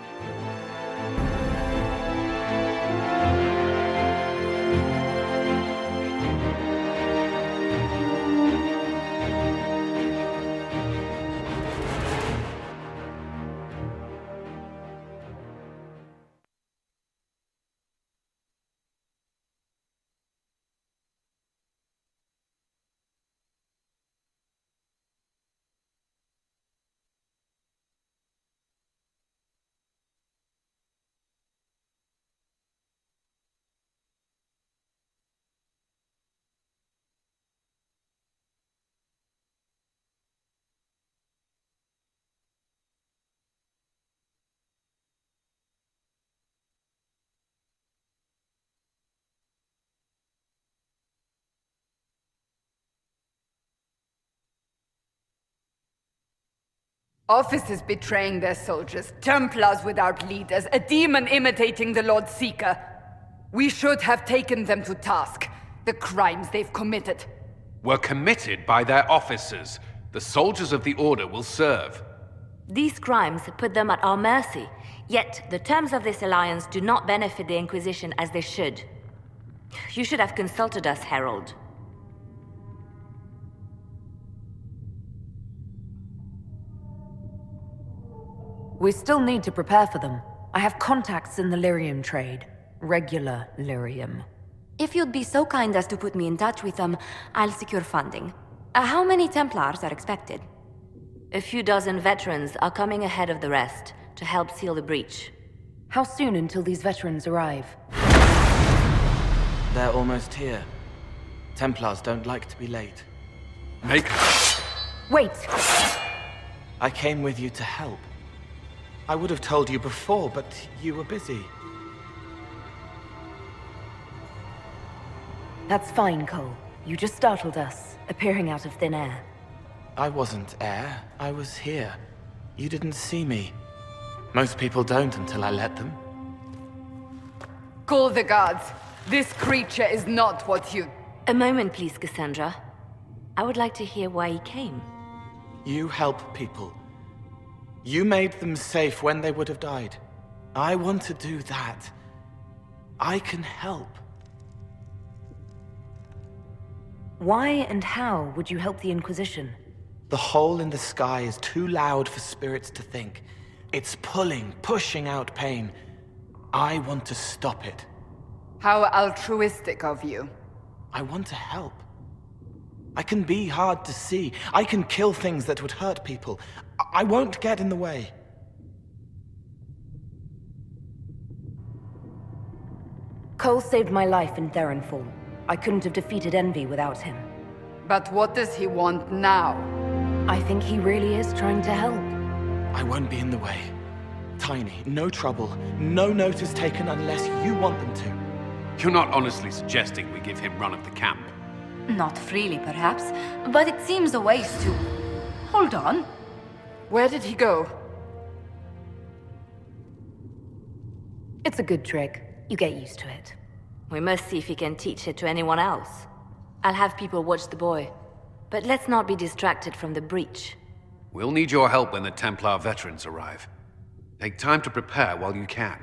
Officers betraying their soldiers, Templars without leaders, a demon imitating the Lord Seeker. We should have taken them to task. The crimes they've committed. Were committed by their officers. The soldiers of the Order will serve. These crimes put them at our mercy, yet the terms of this alliance do not benefit the Inquisition as they should. You should have consulted us, Herald. We still need to prepare for them. I have contacts in the lyrium trade. Regular lyrium. If you'd be so kind as to put me in touch with them, I'll secure funding. How many Templars are expected? A few dozen veterans are coming ahead of the rest to help seal the breach. How soon until these veterans arrive? They're almost here. Templars don't like to be late. Maker! Wait! I came with you to help. I would have told you before, but you were busy. That's fine, Cole. You just startled us, appearing out of thin air. I wasn't air. I was here. You didn't see me. Most people don't until I let them. Call the guards. This creature is not what you... A moment, please, Cassandra. I would like to hear why he came. You help people. You made them safe when they would have died. I want to do that. I can help. Why and how would you help the Inquisition? The hole in the sky is too loud for spirits to think. It's pulling, pushing out pain. I want to stop it. How altruistic of you. I want to help. I can be hard to see. I can kill things that would hurt people. I won't get in the way. Cole saved my life in Theronfall. I couldn't have defeated Envy without him. But what does he want now? I think he really is trying to help. I won't be in the way. Tiny, no trouble, no notice taken unless you want them to. You're not honestly suggesting we give him run of the camp? Not freely, perhaps, but it seems a waste to... Hold on. Where did he go? It's a good trick. You get used to it. We must see if he can teach it to anyone else. I'll have people watch the boy. But let's not be distracted from the breach. We'll need your help when the Templar veterans arrive. Take time to prepare while you can.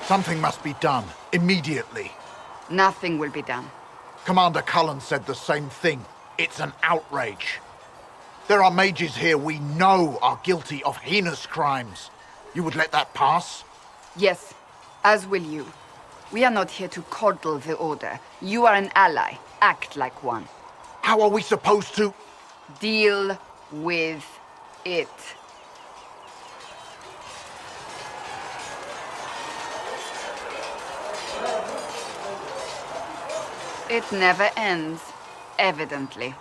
Something must be done, immediately. Nothing will be done. Commander Cullen said the same thing. It's an outrage. There are mages here we know are guilty of heinous crimes. You would let that pass? Yes, as will you. We are not here to coddle the Order. You are an ally. Act like one. How are we supposed to... Deal with it. It never ends, evidently.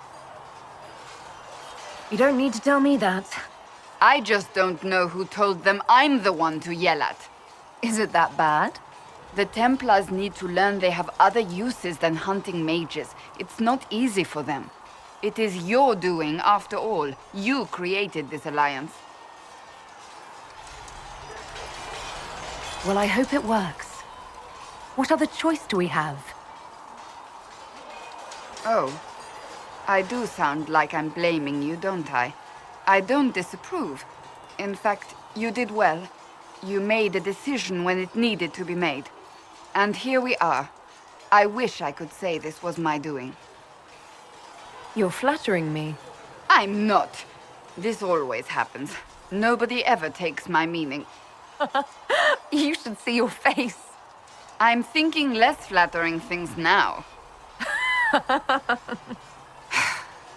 You don't need to tell me that. I just don't know who told them I'm the one to yell at. Is it that bad? The Templars need to learn they have other uses than hunting mages. It's not easy for them. It is your doing, after all. You created this alliance. Well, I hope it works. What other choice do we have? Oh. I do sound like I'm blaming you, don't I? I don't disapprove. In fact, you did well. You made a decision when it needed to be made. And here we are. I wish I could say this was my doing. You're flattering me. I'm not. This always happens. Nobody ever takes my meaning. You should see your face. I'm thinking less flattering things now.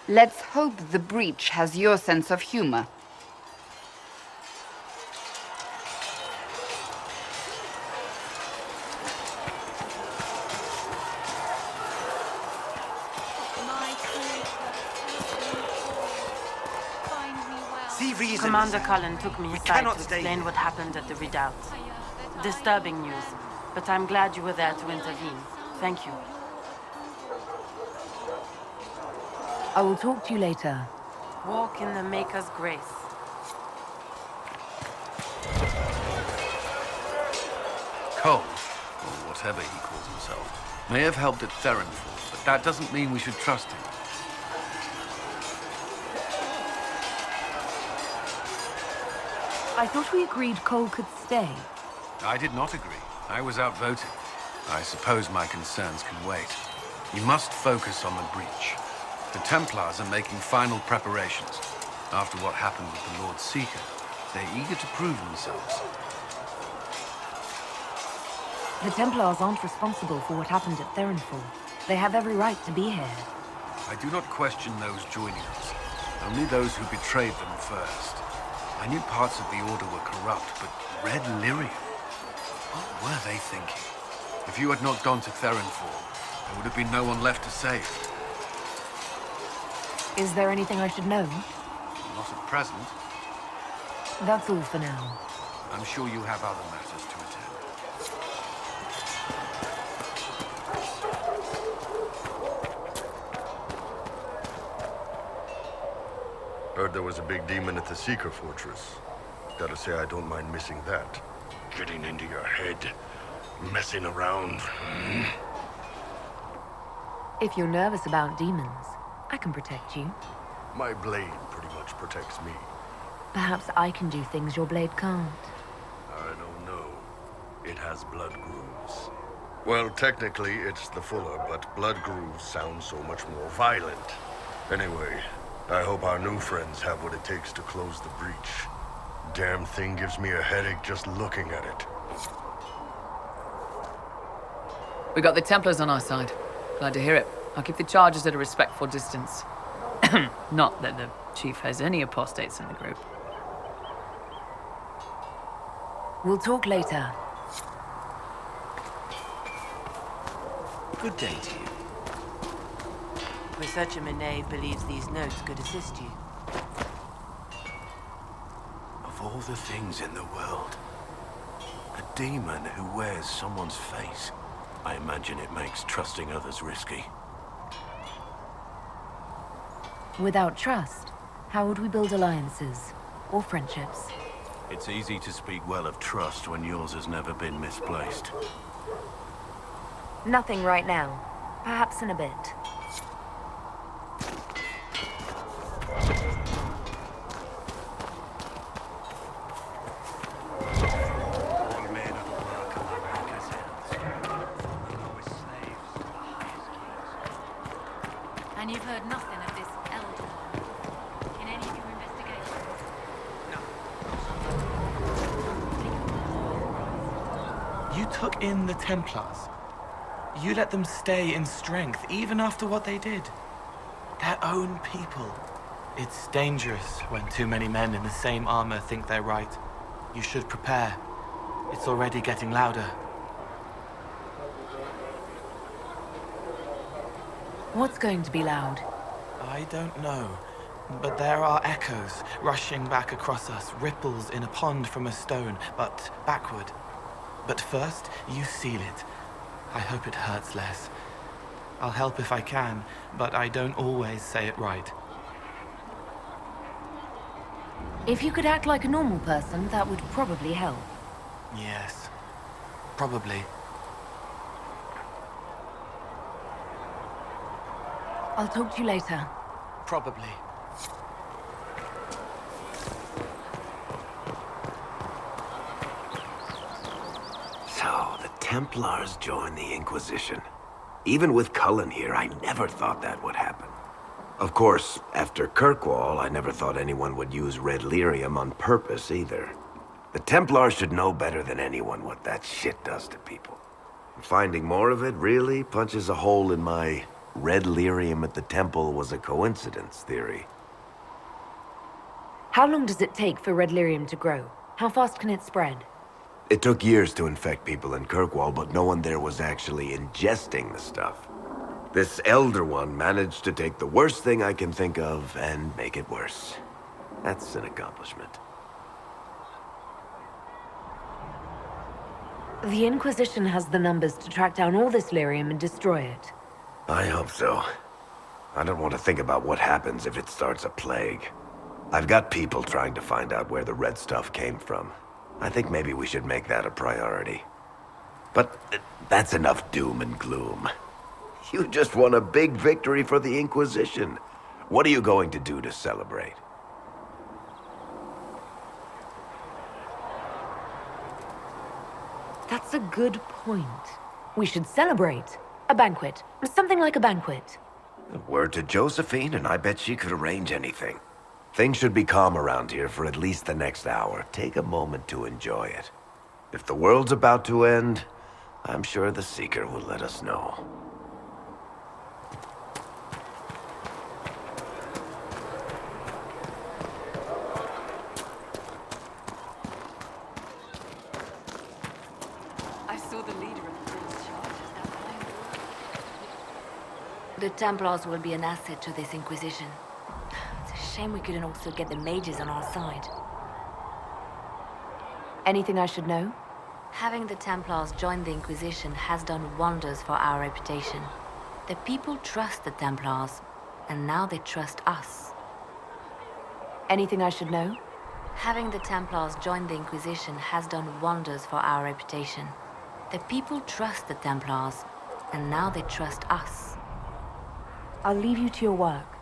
Let's hope the breach has your sense of humor. Commander Cullen took me aside to explain what happened at the redoubt. Disturbing news, but I'm glad you were there to intervene. Thank you. I will talk to you later. Walk in the Maker's grace. Cole, or whatever he calls himself, may have helped at Theronfall, but that doesn't mean we should trust him. I thought we agreed Cole could stay. I did not agree. I was outvoted. I suppose my concerns can wait. You must focus on the breach. The Templars are making final preparations. After what happened with the Lord Seeker, they're eager to prove themselves. The Templars aren't responsible for what happened at Theronfall. They have every right to be here. I do not question those joining us. Only those who betrayed them first. I knew parts of the Order were corrupt, but Red Lyrium? What were they thinking? If you had not gone to Theronfall, there would have been no one left to save. Is there anything I should know? Not at present. That's all for now. I'm sure you have other matters to attend. Heard there was a big demon at the Seeker Fortress. Gotta say, I don't mind missing that. Getting into your head, messing around. If you're nervous about demons, I can protect you. My blade pretty much protects me. Perhaps I can do things your blade can't. I don't know. It has blood grooves. Well, technically, it's the Fuller, but blood grooves sound so much more violent. Anyway, I hope our new friends have what it takes to close the breach. Damn thing gives me a headache just looking at it. We got the Templars on our side. Glad to hear it. I'll keep the charges at a respectful distance. Not that the Chief has any apostates in the group. We'll talk later. Good day to you. Researcher Menave believes these notes could assist you. Of all the things in the world, a demon who wears someone's face. I imagine it makes trusting others risky. Without trust, how would we build alliances? Or friendships? It's easy to speak well of trust when yours has never been misplaced. Nothing right now. Perhaps in a bit. And you've heard nothing of this elder in any of your investigations? You took in the Templars. You let them stay in strength, even after what they did. Their own people. It's dangerous when too many men in the same armor think they're right. You should prepare. It's already getting louder. What's going to be loud? I don't know, but there are echoes rushing back across us, ripples in a pond from a stone, but backward. But first, you seal it. I hope it hurts less. I'll help if I can, but I don't always say it right. If you could act like a normal person, that would probably help. Yes, probably. I'll talk to you later. Probably. So, the Templars joined the Inquisition. Even with Cullen here, I never thought that would happen. Of course, after Kirkwall, I never thought anyone would use red lyrium on purpose either. The Templars should know better than anyone what that shit does to people. Finding more of it really punches a hole in my red lyrium at the temple was a coincidence theory. How long does it take for red lyrium to grow? How fast can it spread? It took years to infect people in Kirkwall, but no one there was actually ingesting the stuff. This Elder One managed to take the worst thing I can think of and make it worse. That's an accomplishment. The Inquisition has the numbers to track down all this lyrium and destroy it. I hope so. I don't want to think about what happens if it starts a plague. I've got people trying to find out where the red stuff came from. I think maybe we should make that a priority. But that's enough doom and gloom. You just won a big victory for the Inquisition. What are you going to do to celebrate? That's a good point. We should celebrate. A banquet. Something like a banquet. Word to Josephine, and I bet she could arrange anything. Things should be calm around here for at least the next hour. Take a moment to enjoy it. If the world's about to end, I'm sure the Seeker will let us know. The Templars will be an asset to this Inquisition. It's a shame we couldn't also get the mages on our side. Anything I should know? Having the Templars join the Inquisition has done wonders for our reputation. The people trust the Templars, and now they trust us. Anything I should know? Having the Templars join the Inquisition has done wonders for our reputation. The people trust the Templars, and now they trust us. I'll leave you to your work.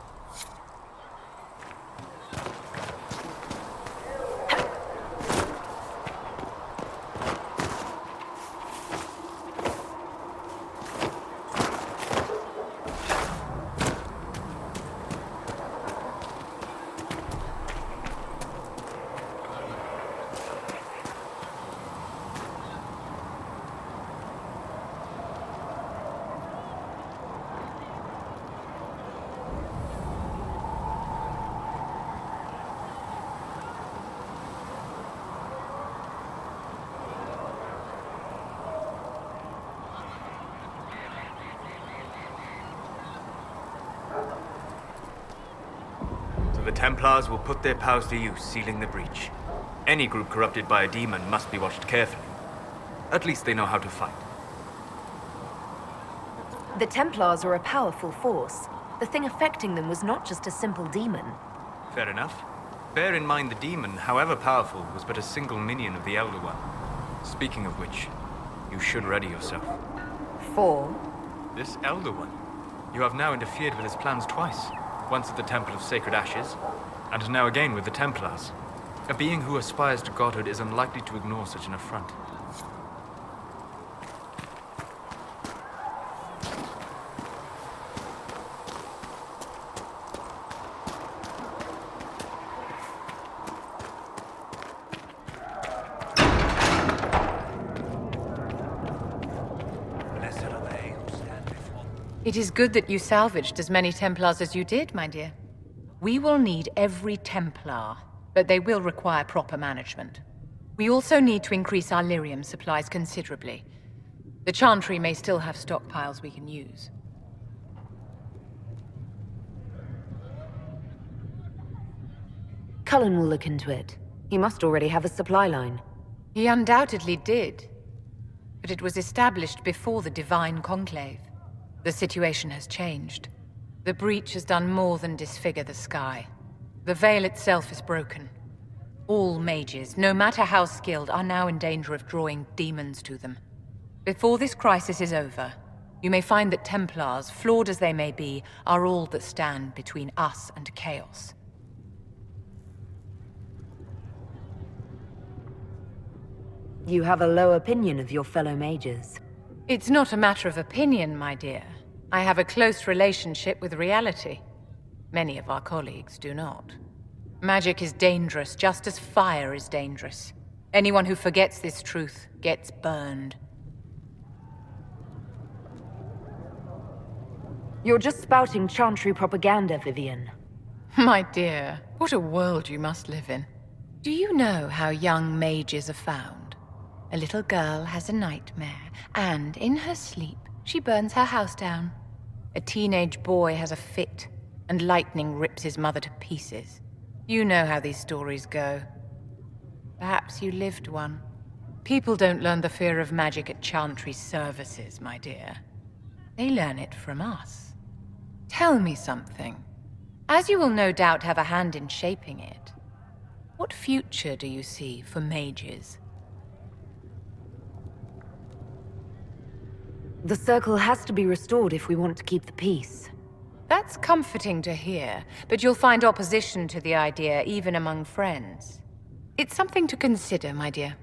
The Templars will put their powers to use, sealing the breach. Any group corrupted by a demon must be watched carefully. At least they know how to fight. The Templars are a powerful force. The thing affecting them was not just a simple demon. Fair enough. Bear in mind the demon, however powerful, was but a single minion of the Elder One. Speaking of which, you should ready yourself. For? This Elder One. You have now interfered with his plans twice. Once at the Temple of Sacred Ashes, and now again with the Templars. A being who aspires to godhood is unlikely to ignore such an affront. It is good that you salvaged as many Templars as you did, my dear. We will need every Templar, but they will require proper management. We also need to increase our lyrium supplies considerably. The Chantry may still have stockpiles we can use. Cullen will look into it. He must already have a supply line. He undoubtedly did. But it was established before the Divine Conclave. The situation has changed. The breach has done more than disfigure the sky. The veil itself is broken. All mages, no matter how skilled, are now in danger of drawing demons to them. Before this crisis is over, you may find that Templars, flawed as they may be, are all that stand between us and chaos. You have a low opinion of your fellow mages. It's not a matter of opinion, my dear. I have a close relationship with reality. Many of our colleagues do not. Magic is dangerous, just as fire is dangerous. Anyone who forgets this truth gets burned. You're just spouting Chantry propaganda, Vivian. My dear, what a world you must live in. Do you know how young mages are found? A little girl has a nightmare, and in her sleep, she burns her house down. A teenage boy has a fit, and lightning rips his mother to pieces. You know how these stories go. Perhaps you lived one. People don't learn the fear of magic at Chantry services, my dear. They learn it from us. Tell me something. As you will no doubt have a hand in shaping it, what future do you see for mages? The circle has to be restored if we want to keep the peace. That's comforting to hear, but you'll find opposition to the idea even among friends. It's something to consider, my dear.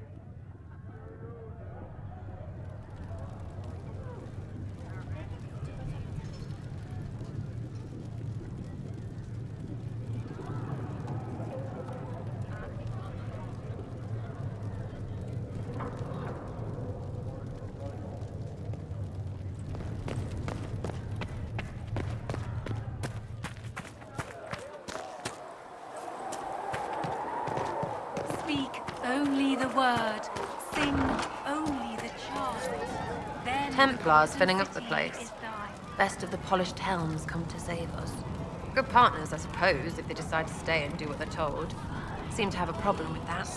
Only the word. Sing only the chant. Templars filling up the place. Best of the polished helms come to save us. Good partners, I suppose, if they decide to stay and do what they're told. Seem to have a problem with that.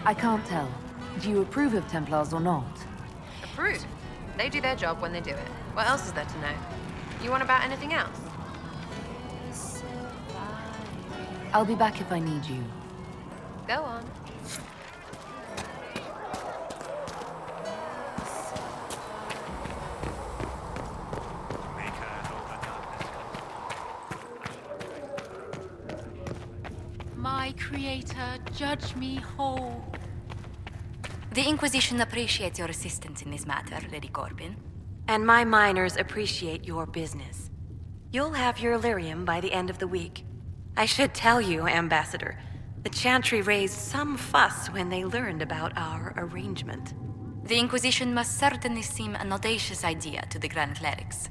I can't tell. Do you approve of Templars or not? Approve. They do their job when they do it. What else is there to know? You want about anything else? I'll be back if I need you. Go on. My creator, judge me whole. The Inquisition appreciates your assistance in this matter, Lady Corbin. And my miners appreciate your business. You'll have your lyrium by the end of the week. I should tell you, Ambassador, the Chantry raised some fuss when they learned about our arrangement. The Inquisition must certainly seem an audacious idea to the Grand Clerics.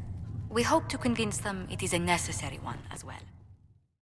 We hope to convince them it is a necessary one as well.